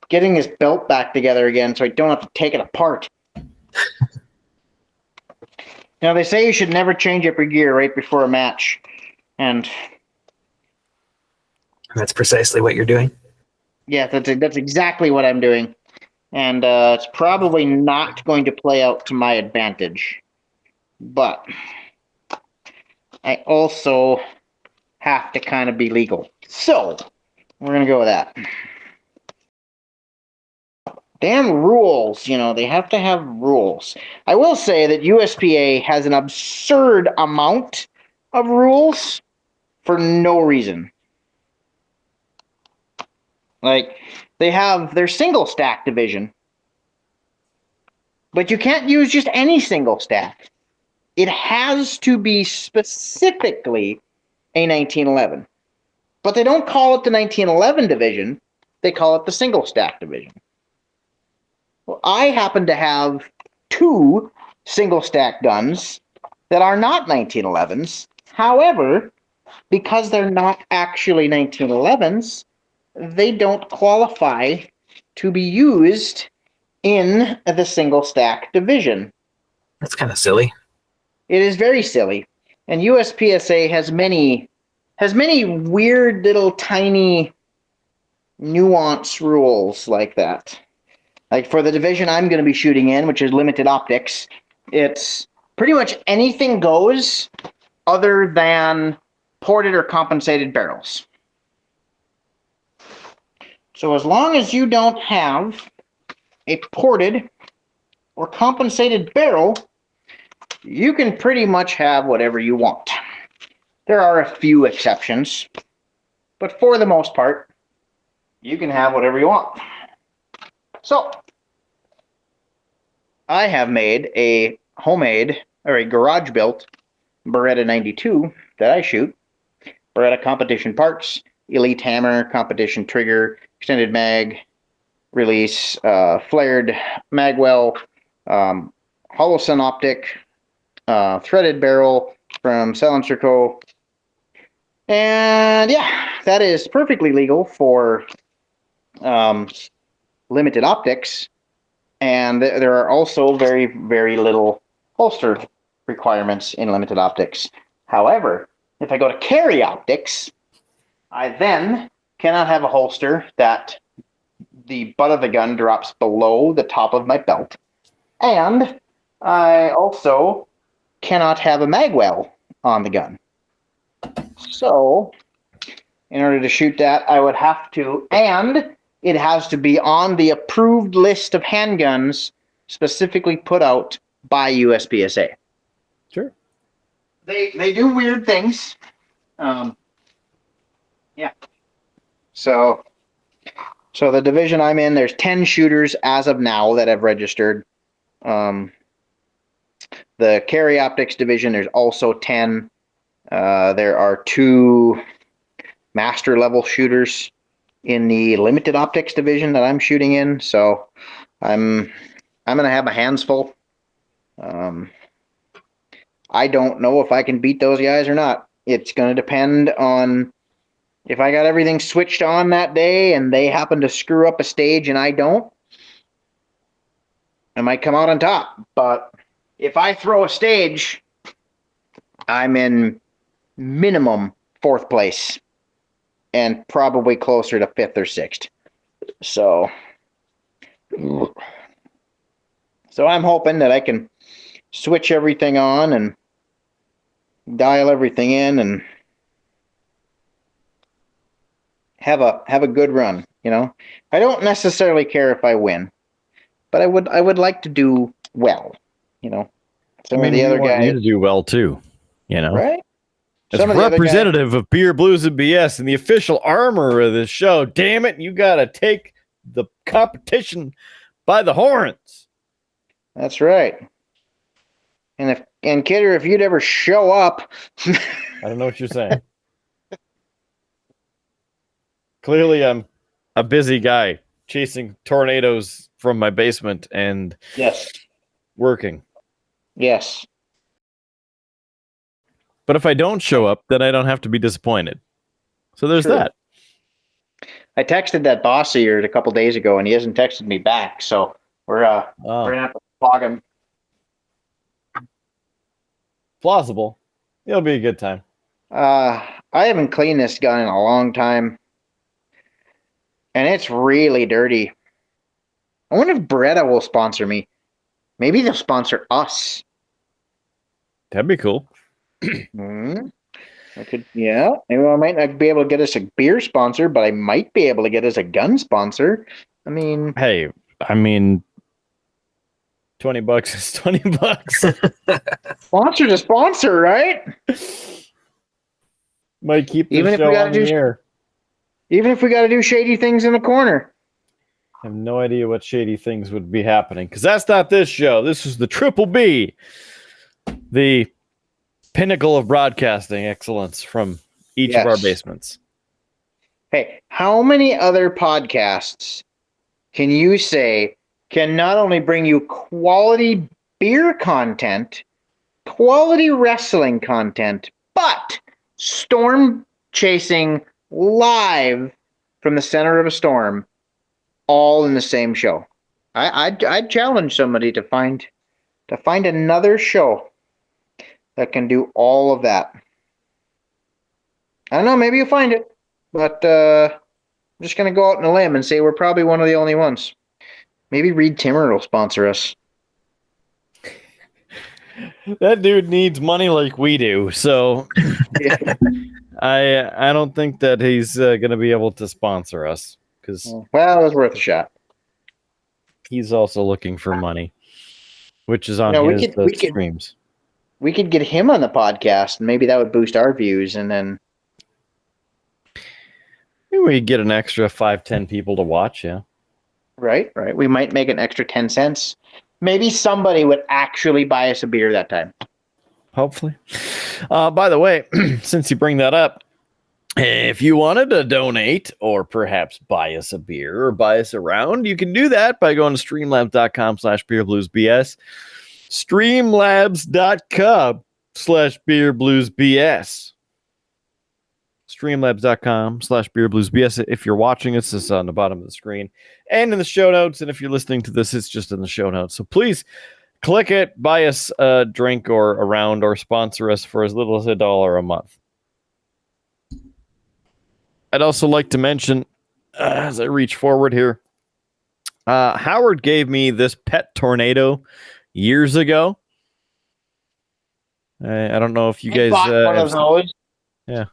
[SPEAKER 4] Getting his belt back together again so I don't have to take it apart. They say you should never change up your gear right before a match. And
[SPEAKER 5] that's precisely what you're doing.
[SPEAKER 4] Yeah, that's exactly what I'm doing. And it's probably not going to play out to my advantage. But I also have to kind of be legal. So, we're going to go with that. Damn rules, they have to have rules. I will say that USPA has an absurd amount of rules for no reason. Like, they have their single stack division, but you can't use just any single stack. It has to be specifically a 1911. But they don't call it the 1911 division. They call it the single stack division. Well, I happen to have 2 single stack guns that are not 1911s. However, because they're not actually 1911s, they don't qualify to be used in the single stack division.
[SPEAKER 5] That's kind of silly.
[SPEAKER 4] It is very silly. And USPSA has many weird little tiny nuance rules like that. Like for the division I'm going to be shooting in, which is limited optics, it's pretty much anything goes other than ported or compensated barrels. So as long as you don't have a ported or compensated barrel, you can pretty much have whatever you want. There are a few exceptions, but for the most part, you can have whatever you want. So, I have made a homemade or a garage-built Beretta 92 that I shoot. Beretta competition parts, elite hammer, competition trigger, extended mag, release, flared magwell, hollow sun optic, threaded barrel from Silencer Co. And yeah, that is perfectly legal for limited optics. And there are also very, very little holster requirements in limited optics. However, if I go to carry optics, I then cannot have a holster that the butt of the gun drops below the top of my belt. And I also cannot have a magwell on the gun. So, in order to shoot that, I would have to, and it has to be on the approved list of handguns specifically put out by USPSA.
[SPEAKER 1] Sure.
[SPEAKER 4] They do weird things. Yeah. So the division I'm in, there's 10 shooters as of now that have registered. The carry optics division, there's also 10. There are 2 master level shooters in the limited optics division that I'm shooting in. So I'm gonna have my hands full. I don't know if I can beat those guys or not. It's gonna depend on if I got everything switched on that day and they happen to screw up a stage and I don't. I might come out on top. But if I throw a stage, I'm in minimum 4th place and probably closer to 5th or 6th. So I'm hoping that I can switch everything on and dial everything in and have a good run, you know. I don't necessarily care if I win, but I would like to do well, you know. Some of the other guys
[SPEAKER 1] you to do well too, you know.
[SPEAKER 4] Right?
[SPEAKER 1] As representative of Beer, Blues, and BS and the official armor of this show, damn it, you got to take the competition by the horns.
[SPEAKER 4] That's right. And Kidder, if you'd ever show up,
[SPEAKER 1] I don't know what you're saying. Clearly, I'm a busy guy chasing tornadoes from my basement and
[SPEAKER 4] yes,
[SPEAKER 1] working.
[SPEAKER 4] Yes.
[SPEAKER 1] But if I don't show up, then I don't have to be disappointed. So there's that.
[SPEAKER 4] I texted that boss of yours a couple days ago, and he hasn't texted me back. So we're gonna have to log him.
[SPEAKER 1] Plausible. It'll be a good time.
[SPEAKER 4] I haven't cleaned this gun in a long time, and it's really dirty. I wonder if Beretta will sponsor me. Maybe they'll sponsor us.
[SPEAKER 1] That'd be cool.
[SPEAKER 4] I could, yeah. Maybe I might not be able to get us a beer sponsor, but I might be able to get us a gun sponsor. I mean,
[SPEAKER 1] hey, $20 is $20.
[SPEAKER 4] Sponsor's a sponsor, right?
[SPEAKER 1] Might keep the
[SPEAKER 4] even if
[SPEAKER 1] show
[SPEAKER 4] we gotta
[SPEAKER 1] on
[SPEAKER 4] do
[SPEAKER 1] the air.
[SPEAKER 4] Even if we got to do shady things in the corner.
[SPEAKER 1] I have no idea what shady things would be happening because that's not this show. This is the Triple B, the pinnacle of broadcasting excellence from each of our basements.
[SPEAKER 4] Hey, how many other podcasts can you say can not only bring you quality beer content, quality wrestling content, but storm chasing live from the center of a storm, all in the same show? I'd challenge somebody to find another show that can do all of that. I don't know, maybe you'll find it, but I'm just gonna go out on a limb and say we're probably one of the only ones. Maybe Reed Timmer will sponsor us.
[SPEAKER 1] That dude needs money like we do, so I don't think that he's going to be able to sponsor us because
[SPEAKER 4] Well, it was worth a shot.
[SPEAKER 1] he's also looking for money, which is on
[SPEAKER 4] No,
[SPEAKER 1] his streams.
[SPEAKER 4] We could get him on the podcast, and maybe that would boost our views, and then
[SPEAKER 1] Maybe we get an extra 5-10 people to watch. Yeah,
[SPEAKER 4] right. We might make an extra 10 cents. Maybe somebody would actually buy us a beer that time.
[SPEAKER 1] hopefully. By the way, since you bring that up, if you wanted to donate or perhaps buy us a beer or buy us around, you can do that by going to streamlabs.com/beerbluesbs. Streamlabs.com/beerbluesbs. Streamlabs.com/beerbluesbs. If you're watching us, this is on the bottom of the screen and in the show notes. And if you're listening to this, it's just in the show notes. So please click it, buy us a drink or a round, or sponsor us for as little as $1 a month. I'd also like to mention, as I reach forward here, Howard gave me this pet tornado years ago. I don't know if you guys
[SPEAKER 4] bought one of those.
[SPEAKER 1] Yeah.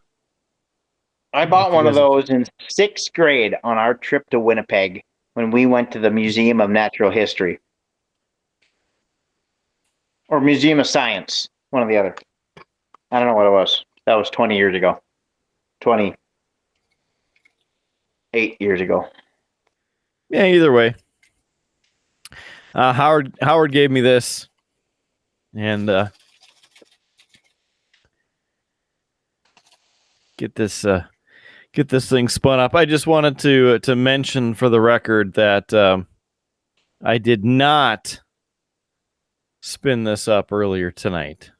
[SPEAKER 4] I bought one of those in 6th grade on our trip to Winnipeg when we went to the Museum of Natural History. Or Museum of Science, one or the other. I don't know what it was. That was 20 years ago. 28 years ago.
[SPEAKER 1] Yeah, either way. Howard gave me this. And get this thing spun up. I just wanted to mention for the record that I did not spin this up earlier tonight.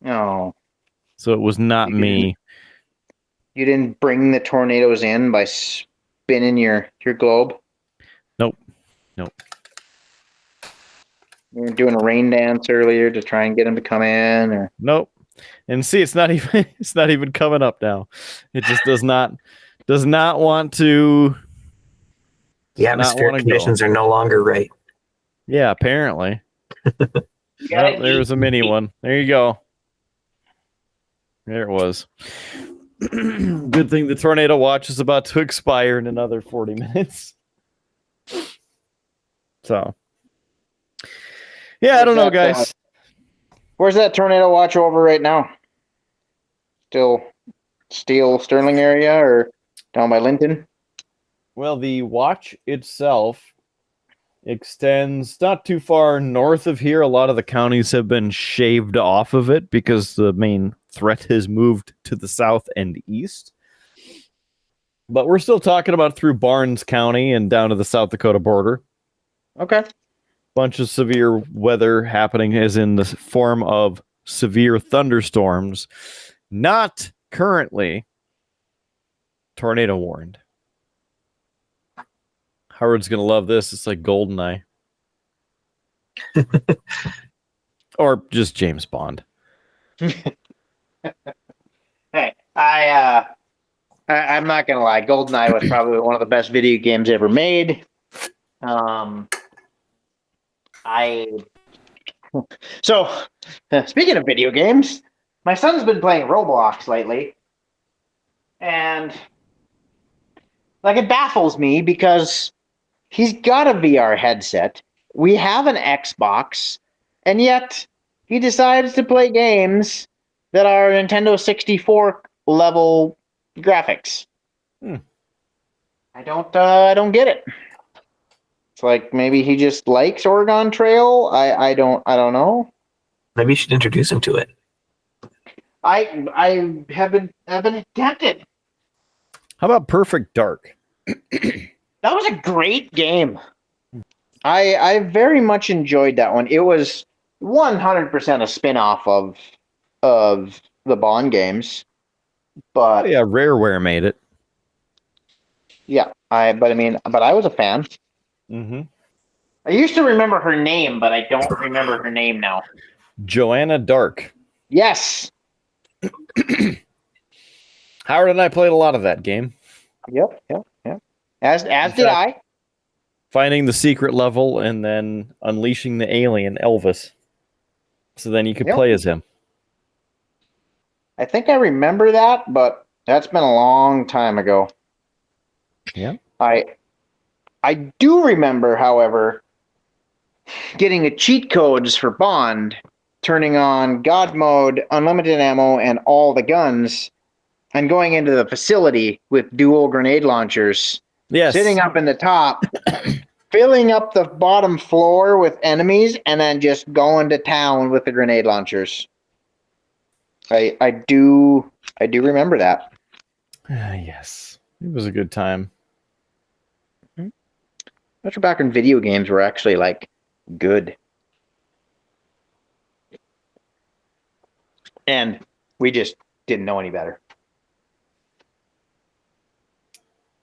[SPEAKER 4] Oh.
[SPEAKER 1] So it was not me.
[SPEAKER 4] You didn't bring the tornadoes in by spinning your globe?
[SPEAKER 1] Nope.
[SPEAKER 4] You were doing a rain dance earlier to try and get them to come in, or
[SPEAKER 1] Nope. And see, it's not even coming up now. It just does not want to.
[SPEAKER 5] The atmospheric conditions are no longer right.
[SPEAKER 1] Yeah, apparently. There was a mini one. There you go. There it was. Good thing the tornado watch is about to expire in another 40 minutes. So, yeah, I don't know, guys.
[SPEAKER 4] Where's that tornado watch over right now? Still Steel Sterling area or down by Linton?
[SPEAKER 1] Well, the watch itself extends not too far north of here. A lot of the counties have been shaved off of it because the main threat has moved to the south and east. But we're still talking about through Barnes County and down to the South Dakota border.
[SPEAKER 4] Okay.
[SPEAKER 1] Bunch of severe weather happening, as in the form of severe thunderstorms. Not currently tornado warned. Howard's going to love this. It's like GoldenEye. Or just James Bond.
[SPEAKER 4] Hey, I'm not going to lie. GoldenEye was probably one of the best video games ever made. So, speaking of video games, my son's been playing Roblox lately. And, it baffles me because he's got a VR headset. We have an Xbox, and yet he decides to play games that are Nintendo 64 level graphics. I don't get it. It's like maybe he just likes Oregon Trail. I don't know.
[SPEAKER 5] Maybe you should introduce him to it.
[SPEAKER 4] I have been tempted.
[SPEAKER 1] How about Perfect Dark?
[SPEAKER 4] That was a great game. I very much enjoyed that one. It was 100% a spin-off of the Bond games. But
[SPEAKER 1] Yeah, Rareware made it.
[SPEAKER 4] yeah, but I was a fan.
[SPEAKER 1] Mm-hmm.
[SPEAKER 4] I used to remember her name, but I don't remember her name now.
[SPEAKER 1] Joanna Dark.
[SPEAKER 4] Yes.
[SPEAKER 1] Howard and I played a lot of that game.
[SPEAKER 4] Yep. As did I.
[SPEAKER 1] Finding the secret level and then unleashing the alien Elvis. So then you could play as him.
[SPEAKER 4] I think I remember that, but that's been a long time ago.
[SPEAKER 1] Yeah.
[SPEAKER 4] I do remember, however, getting a cheat codes for Bond, turning on God mode, unlimited ammo, and all the guns, and going into the facility with dual grenade launchers.
[SPEAKER 1] Yes.
[SPEAKER 4] Sitting up in the top, filling up the bottom floor with enemies, and then just going to town with the grenade launchers. I do remember that.
[SPEAKER 1] Yes. It was a good time.
[SPEAKER 4] That's back when video games were actually like good. And we just didn't know any better.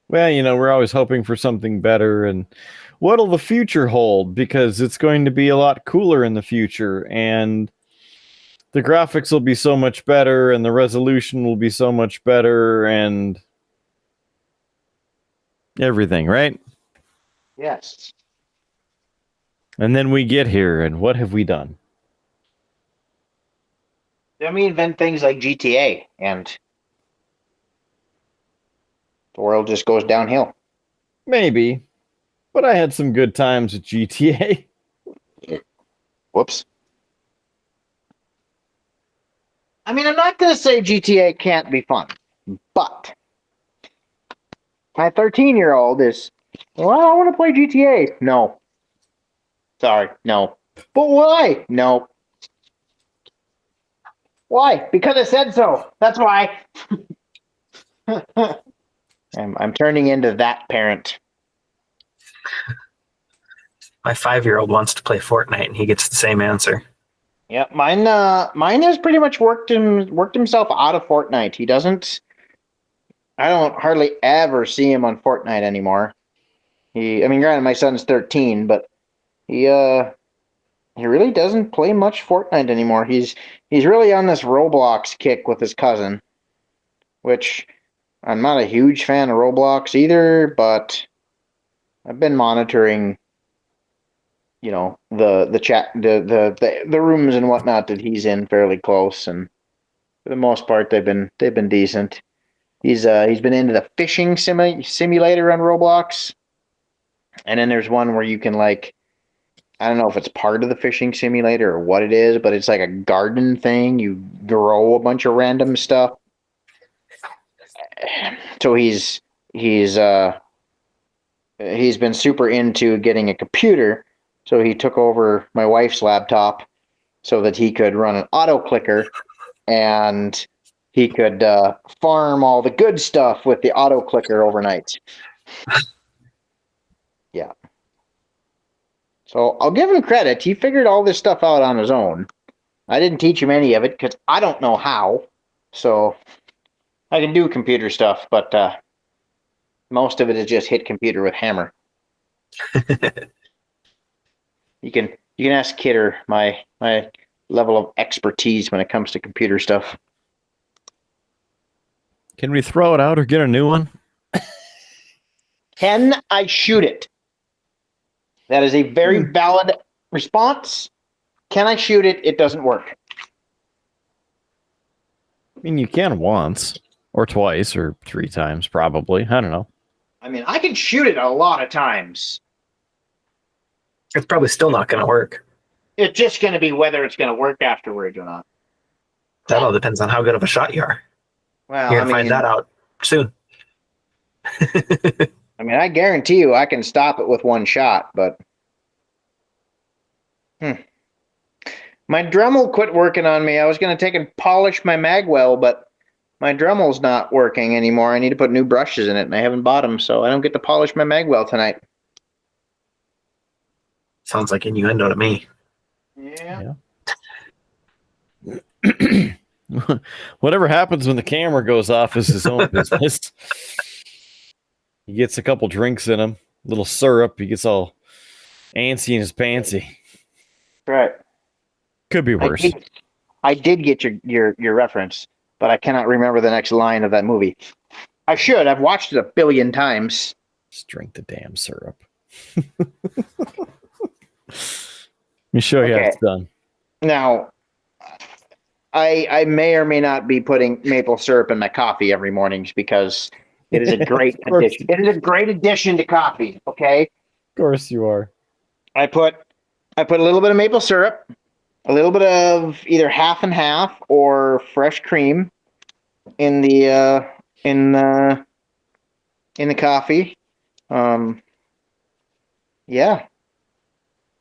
[SPEAKER 1] Well, we're always hoping for something better, and what'll the future hold? Because it's going to be a lot cooler in the future, and the graphics will be so much better, and the resolution will be so much better, and everything, right?
[SPEAKER 4] Yes.
[SPEAKER 1] And then we get here, and what have we done?
[SPEAKER 4] Then we invent things like GTA, and the world just goes downhill.
[SPEAKER 1] Maybe, but I had some good times at GTA.
[SPEAKER 4] Whoops. I'm not going to say GTA can't be fun, but my 13-year-old is, well, I want to play GTA. No. Sorry, no. But why? No. Why? Because I said so. That's why. I'm turning into that parent.
[SPEAKER 5] My 5-year-old wants to play Fortnite, and he gets the same answer.
[SPEAKER 4] Yeah, mine has pretty much worked himself out of Fortnite. He doesn't. I don't hardly ever see him on Fortnite anymore. Granted, my son's 13, but he really doesn't play much Fortnite anymore. He's really on this Roblox kick with his cousin, which I'm not a huge fan of Roblox either, but I've been monitoring, the chat, the rooms and whatnot that he's in fairly close, and for the most part they've been decent. He's been into the fishing simulator on Roblox, and then there's one where you can I don't know if it's part of the fishing simulator or what it is, but it's like a garden thing. You grow a bunch of random stuff. So he's been super into getting a computer. So he took over my wife's laptop so that he could run an auto clicker, and he could farm all the good stuff with the auto clicker overnight. Yeah. So I'll give him credit. He figured all this stuff out on his own. I didn't teach him any of it because I don't know how. So I can do computer stuff, but most of it is just hit computer with hammer. You can ask Kidder my level of expertise when it comes to computer stuff.
[SPEAKER 1] Can we throw it out or get a new one?
[SPEAKER 4] Can I shoot it? That is a very valid response. Can I shoot it? It doesn't work.
[SPEAKER 1] You can once or twice or 3 times, probably. I don't know.
[SPEAKER 4] I can shoot it a lot of times.
[SPEAKER 5] It's probably still not going to work.
[SPEAKER 4] It's just going to be whether it's going to work afterwards or not.
[SPEAKER 5] That all depends on how good of a shot you are.
[SPEAKER 4] Well,
[SPEAKER 5] You're going to find that out soon.
[SPEAKER 4] I guarantee you I can stop it with one shot, but my Dremel quit working on me. I was going to take and polish my magwell, but my Dremel's not working anymore. I need to put new brushes in it, and I haven't bought them, so I don't get to polish my Magwell tonight.
[SPEAKER 5] Sounds like innuendo to me.
[SPEAKER 4] Yeah.
[SPEAKER 1] Whatever happens when the camera goes off is his own business. He gets a couple drinks in him, little syrup. He gets all antsy in his pantsy.
[SPEAKER 4] Right.
[SPEAKER 1] Could be worse.
[SPEAKER 4] I did get your reference, but I cannot remember the next line of that movie. I should. I've watched it a billion times.
[SPEAKER 1] Just drink the damn syrup. Let me show you how it's done.
[SPEAKER 4] Now, I may or may not be putting maple syrup in my coffee every morning because it is a great addition. It is a great addition to coffee. Okay.
[SPEAKER 1] Of course you are.
[SPEAKER 4] I put a little bit of maple syrup, a little bit of either half and half or fresh cream in the coffee. Yeah.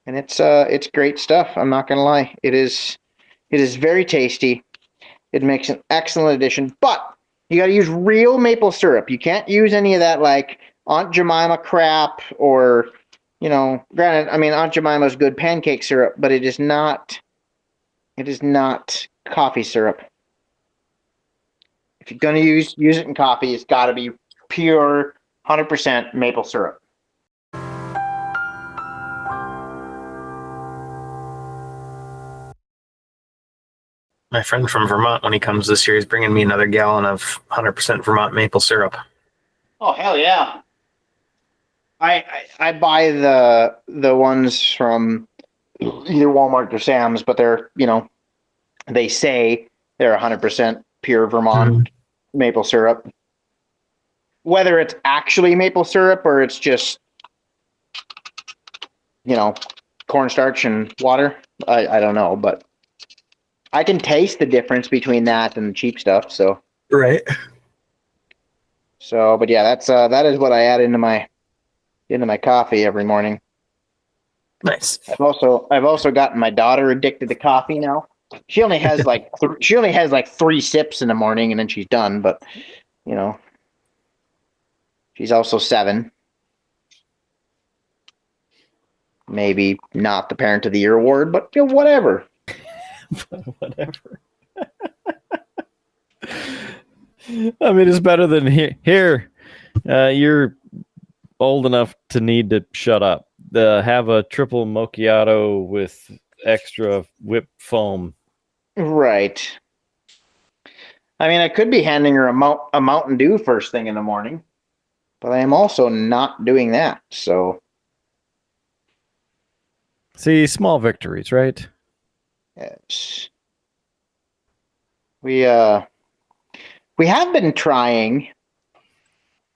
[SPEAKER 4] And it's great stuff. I'm not gonna lie. It is very tasty. It makes an excellent addition, but you got to use real maple syrup. You can't use any of that like Aunt Jemima crap or, granted, I mean, Aunt Jemima's good pancake syrup, but it is not coffee syrup. If you're going to use it in coffee, it's got to be pure 100% maple syrup.
[SPEAKER 5] My friend from Vermont, when he comes this year, is bringing me another gallon of 100% Vermont maple syrup.
[SPEAKER 4] Oh, hell yeah. I buy the ones from either Walmart or Sam's, but they're, they say they're 100% pure Vermont maple syrup. Whether it's actually maple syrup or it's just, cornstarch and water, I don't know, but I can taste the difference between that and the cheap stuff. So
[SPEAKER 5] right.
[SPEAKER 4] So, but yeah, that is what I add into my coffee every morning.
[SPEAKER 5] Nice.
[SPEAKER 4] I've also gotten my daughter addicted to coffee now. She only has like 3 sips in the morning and then she's done. But she's also 7. Maybe not the Parent of the Year award, but whatever.
[SPEAKER 1] Whatever. I mean, it's better than here. You're old enough to need to shut up. Have a triple macchiato with extra whipped foam.
[SPEAKER 4] Right. I mean, I could be handing her a Mountain Dew first thing in the morning, but I am also not doing that. So,
[SPEAKER 1] see, small victories, right?
[SPEAKER 4] Yes. We have been trying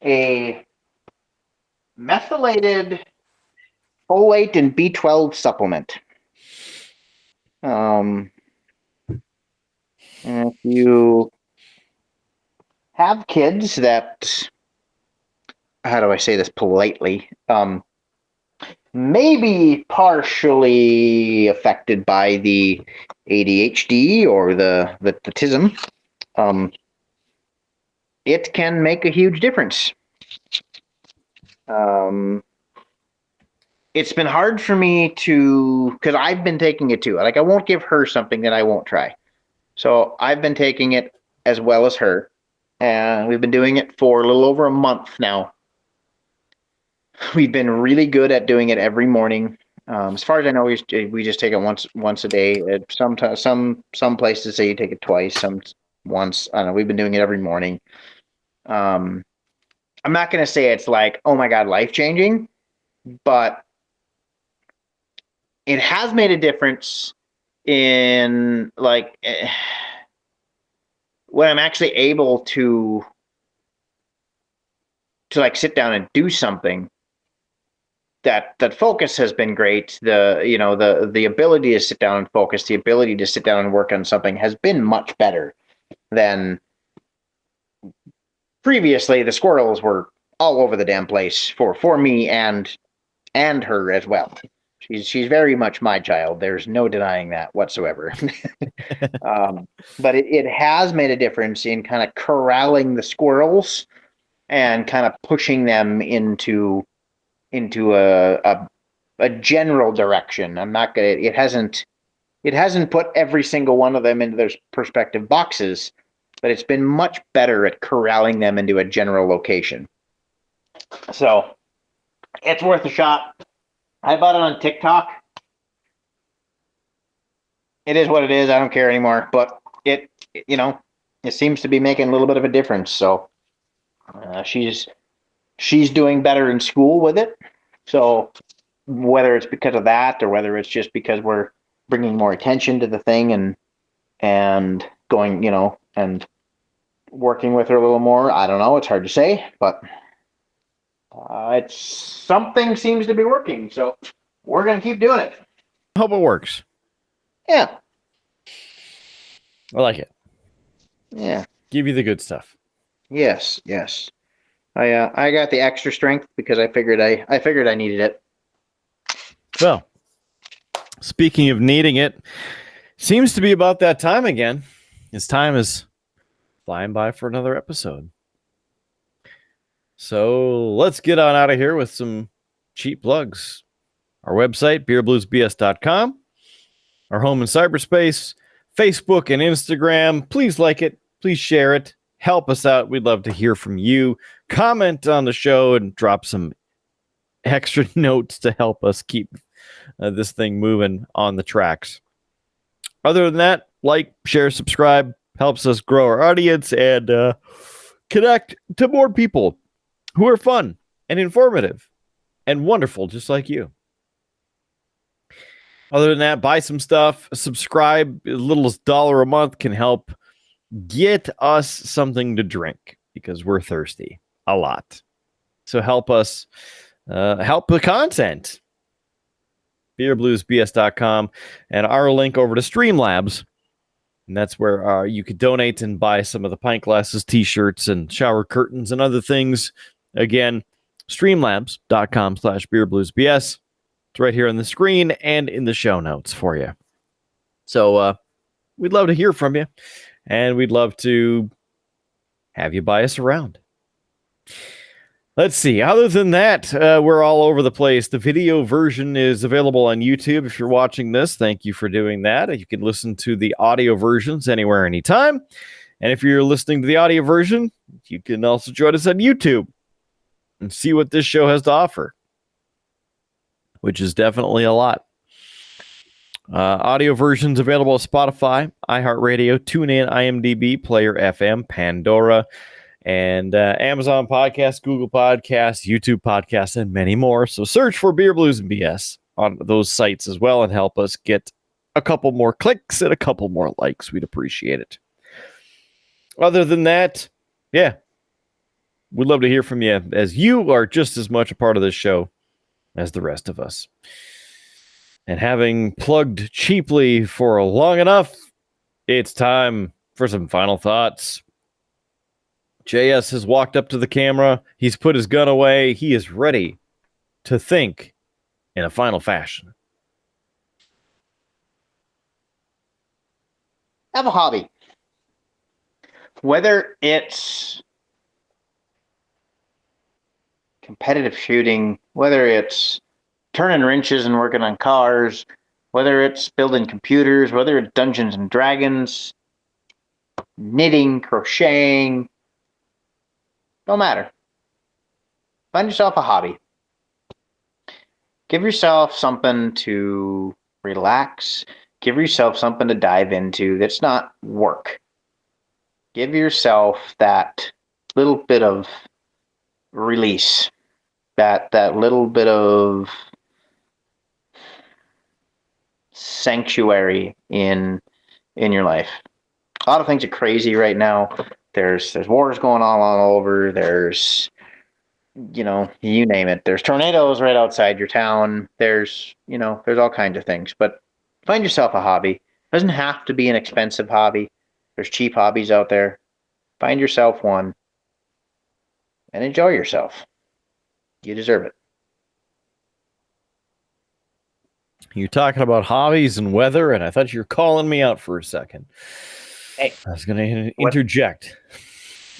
[SPEAKER 4] a methylated folate and B12 supplement. And if you have kids that, how do I say this politely? Maybe partially affected by the ADHD or the autism, it can make a huge difference. It's been hard for me because I've been taking it too. Like, I won't give her something that I won't try. So I've been taking it as well as her, and we've been doing it for a little over a month now. We've been really good at doing it every morning. As far as I know, we just take it once a day. Some places say you take it twice, some once. I don't know. We've been doing it every morning. I'm not going to say it's like, oh my God, life changing, but it has made a difference in like when I'm actually able to like sit down and do something. That focus has been great. The ability to sit down and focus, the ability to sit down and work on something has been much better than previously. The squirrels were all over the damn place for me and her as well. She's very much my child. There's no denying that whatsoever. But it has made a difference in kind of corralling the squirrels and kind of pushing them into a general direction. I'm not gonna. It hasn't put every single one of them into their perspective boxes, but it's been much better at corralling them into a general location. So it's worth a shot. I bought it on TikTok. It is what it is. I don't care anymore. But it seems to be making a little bit of a difference. So she's doing better in school with it. So whether it's because of that or whether it's just because we're bringing more attention to the thing and going, and working with her a little more, I don't know. It's hard to say, but it's something seems to be working. So we're going to keep doing it.
[SPEAKER 1] Hope it works.
[SPEAKER 4] Yeah.
[SPEAKER 1] I like it.
[SPEAKER 4] Yeah.
[SPEAKER 1] Give you the good stuff.
[SPEAKER 4] Yes. I got the extra strength because I figured I needed it.
[SPEAKER 1] Well, speaking of needing it, seems to be about that time again. His time is flying by for another episode. So let's get on out of here with some cheap plugs. Our website, beerbluesbs.com. Our home in cyberspace, Facebook and Instagram. Please like it. Please share it. Help us out. We'd love to hear from you. Comment on the show and drop some extra notes to help us keep this thing moving on the tracks. Other than that, like, share, subscribe. Helps us grow our audience and connect to more people who are fun and informative and wonderful, just like you. Other than that, buy some stuff, subscribe. As little as $1 a month can help get us something to drink because we're thirsty a lot. So help us help the content. beerbluesbs.com and our link over to Streamlabs. And that's where you could donate and buy some of the pint glasses, t-shirts, and shower curtains and other things. Again, streamlabs.com/beerbluesbs. It's right here on the screen and in the show notes for you. So we'd love to hear from you, and we'd love to have you buy us around. Let's see. Other than that, we're all over the place. The video version is available on YouTube. If you're watching this, thank you for doing that. You can listen to the audio versions anywhere, anytime. And if you're listening to the audio version, you can also join us on YouTube and see what this show has to offer, which is definitely a lot. Audio versions available on Spotify, iHeartRadio, TuneIn, IMDb, Player FM, Pandora, and Amazon Podcasts, Google Podcasts, YouTube Podcasts, and many more. So search for Beer Blues and BS on those sites as well and help us get a couple more clicks and a couple more likes. We'd appreciate it. Other than that, yeah, we'd love to hear from you, as you are just as much a part of this show as the rest of us. And having plugged cheaply for long enough, it's time for some final thoughts. JS has walked up to the camera. He's put his gun away. He is ready to think in a final fashion.
[SPEAKER 4] Have a hobby. Whether it's competitive shooting, whether it's turning wrenches and working on cars, whether it's building computers, whether it's Dungeons and Dragons, knitting, crocheting, don't matter. Find yourself a hobby. Give yourself something to relax. Give yourself something to dive into that's not work. Give yourself that little bit of release, that little bit of sanctuary in your life. A lot of things are crazy right now. There's wars going on all over. There's, you name it. There's tornadoes right outside your town. There's all kinds of things. But find yourself a hobby. It doesn't have to be an expensive hobby. There's cheap hobbies out there. Find yourself one and enjoy yourself. You deserve it.
[SPEAKER 1] You're talking about hobbies and weather, and I thought you were calling me out for a second.
[SPEAKER 4] Hey,
[SPEAKER 1] I was going to interject.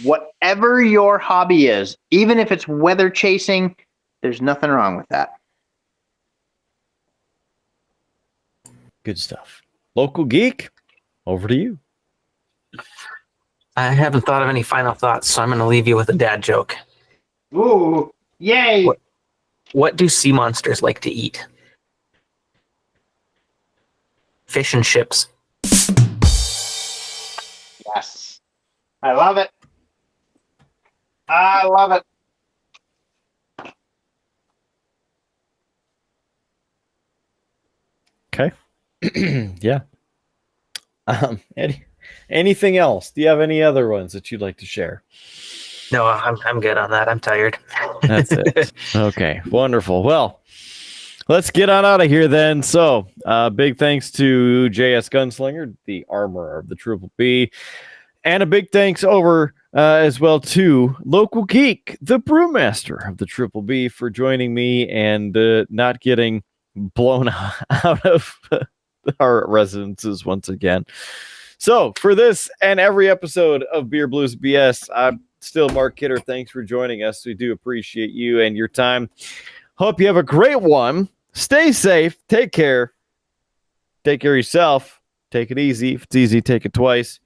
[SPEAKER 4] Whatever your hobby is, even if it's weather chasing, there's nothing wrong with that.
[SPEAKER 1] Good stuff. Local Geek, over to you.
[SPEAKER 5] I haven't thought of any final thoughts, so I'm going to leave you with a dad joke.
[SPEAKER 4] Ooh, yay!
[SPEAKER 5] What do sea monsters like to eat? Fish and chips.
[SPEAKER 4] Yes. I love it. I love it.
[SPEAKER 1] Okay. Yeah. Eddie, anything else? Do you have any other ones that you'd like to share?
[SPEAKER 5] No, I'm good on that. I'm tired.
[SPEAKER 1] That's it. Okay, wonderful. Well, let's get on out of here then. So, big thanks to JS Gunslinger, the armor of the Triple B, and a big thanks over as well to Local Geek, the brewmaster of the Triple B, for joining me and not getting blown out of our residences once again. So, for this and every episode of Beer Blues BS, I'm still Mark Kidder. Thanks for joining us. We do appreciate you and your time. Hope you have a great one. Stay safe. Take care. Take care of yourself. Take it easy. If it's easy, take it twice.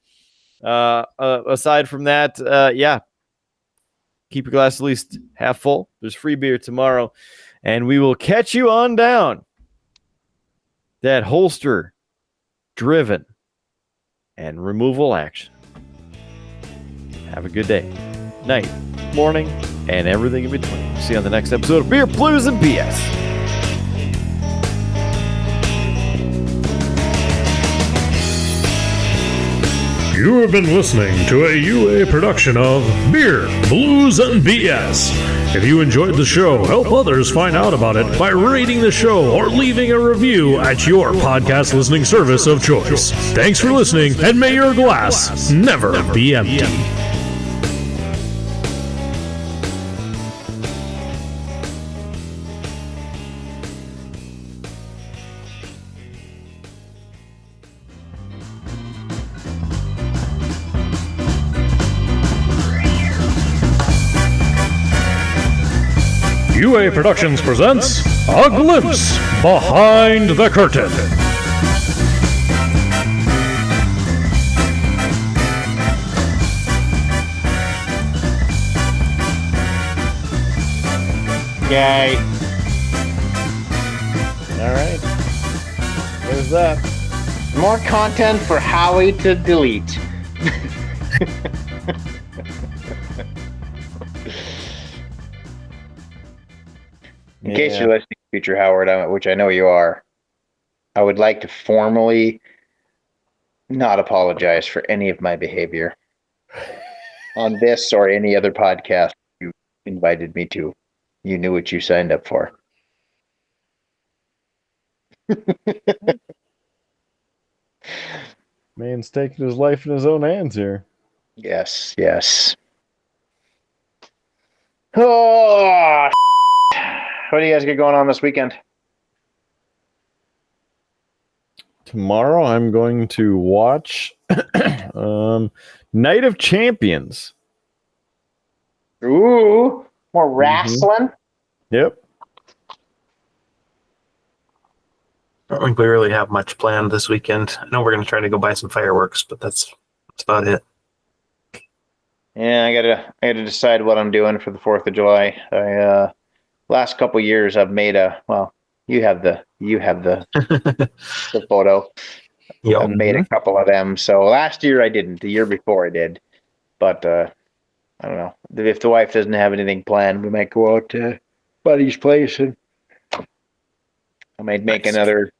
[SPEAKER 1] Aside from that, yeah, keep your glass at least half full. There's free beer tomorrow, and we will catch you on down that holster driven and removal action. Have a good day, night, morning, and everything in between. See you on the next episode of Beer, Blues, and BS.
[SPEAKER 2] You have been listening to a UA production of Beer, Blues, and BS. If you enjoyed the show, help others find out about it by rating the show or leaving a review at your podcast listening service of choice. Thanks for listening, and may your glass never be empty. UA Productions presents A Glimpse Behind the Curtain.
[SPEAKER 4] Yay.
[SPEAKER 1] All right. There's that.
[SPEAKER 4] More content for Howie to delete. In case you're listening, Future Howard, which I know you are, I would like to formally not apologize for any of my behavior on this or any other podcast you invited me to. You knew what you signed up for.
[SPEAKER 1] Man's taking his life in his own hands here.
[SPEAKER 4] Yes, yes. Oh, what do you guys get going on this weekend?
[SPEAKER 1] Tomorrow I'm going to watch Night of Champions.
[SPEAKER 4] Ooh, more wrestling?
[SPEAKER 1] Yep.
[SPEAKER 5] I don't think we really have much planned this weekend. I know we're going to try to go buy some fireworks, but that's about it.
[SPEAKER 4] Yeah, I gotta decide what I'm doing for the 4th of July. Last couple years I've made you have the the photo.
[SPEAKER 5] Yep.
[SPEAKER 4] I've made a couple of them. So last year I didn't. The year before I did. But I don't know. If the wife doesn't have anything planned, we might go out to buddy's place and I might make another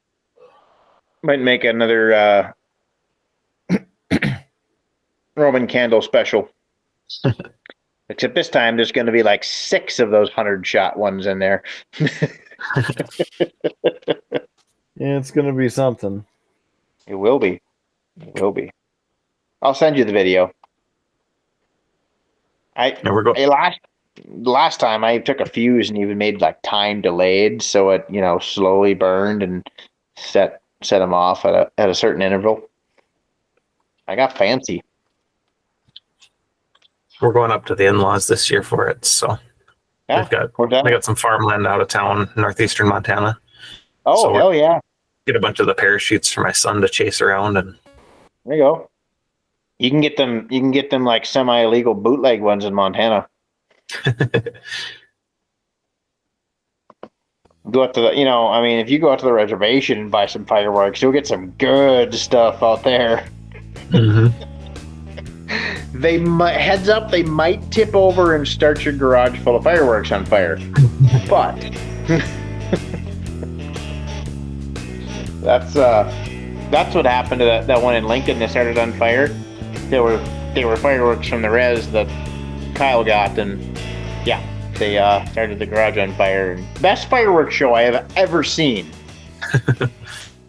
[SPEAKER 4] Roman candle special. Except this time there's going to be like 6 of those 100-shot ones in there.
[SPEAKER 1] Yeah, it's going to be something.
[SPEAKER 4] It will be. It will be. I'll send you the video. Last time I took a fuse and even made like time delayed, so it slowly burned, and set them off at a certain interval. I got fancy.
[SPEAKER 5] We're going up to the in-laws this year for it, so
[SPEAKER 4] Yeah, we're done.
[SPEAKER 5] we got some farmland out of town, northeastern Montana.
[SPEAKER 4] Oh,
[SPEAKER 5] so
[SPEAKER 4] hell yeah.
[SPEAKER 5] Get a bunch of the parachutes for my son to chase around, and
[SPEAKER 4] there you go. You can get them like semi-illegal bootleg ones in Montana. Go out to the, if you go out to the reservation and buy some fireworks, you'll get some good stuff out there.
[SPEAKER 5] Mm-hmm.
[SPEAKER 4] They might, heads up, they might tip over and start your garage full of fireworks on fire. But that's what happened to that one in Lincoln that started on fire. They were fireworks from the res that Kyle got, and yeah, they started the garage on fire. Best fireworks show I have ever seen.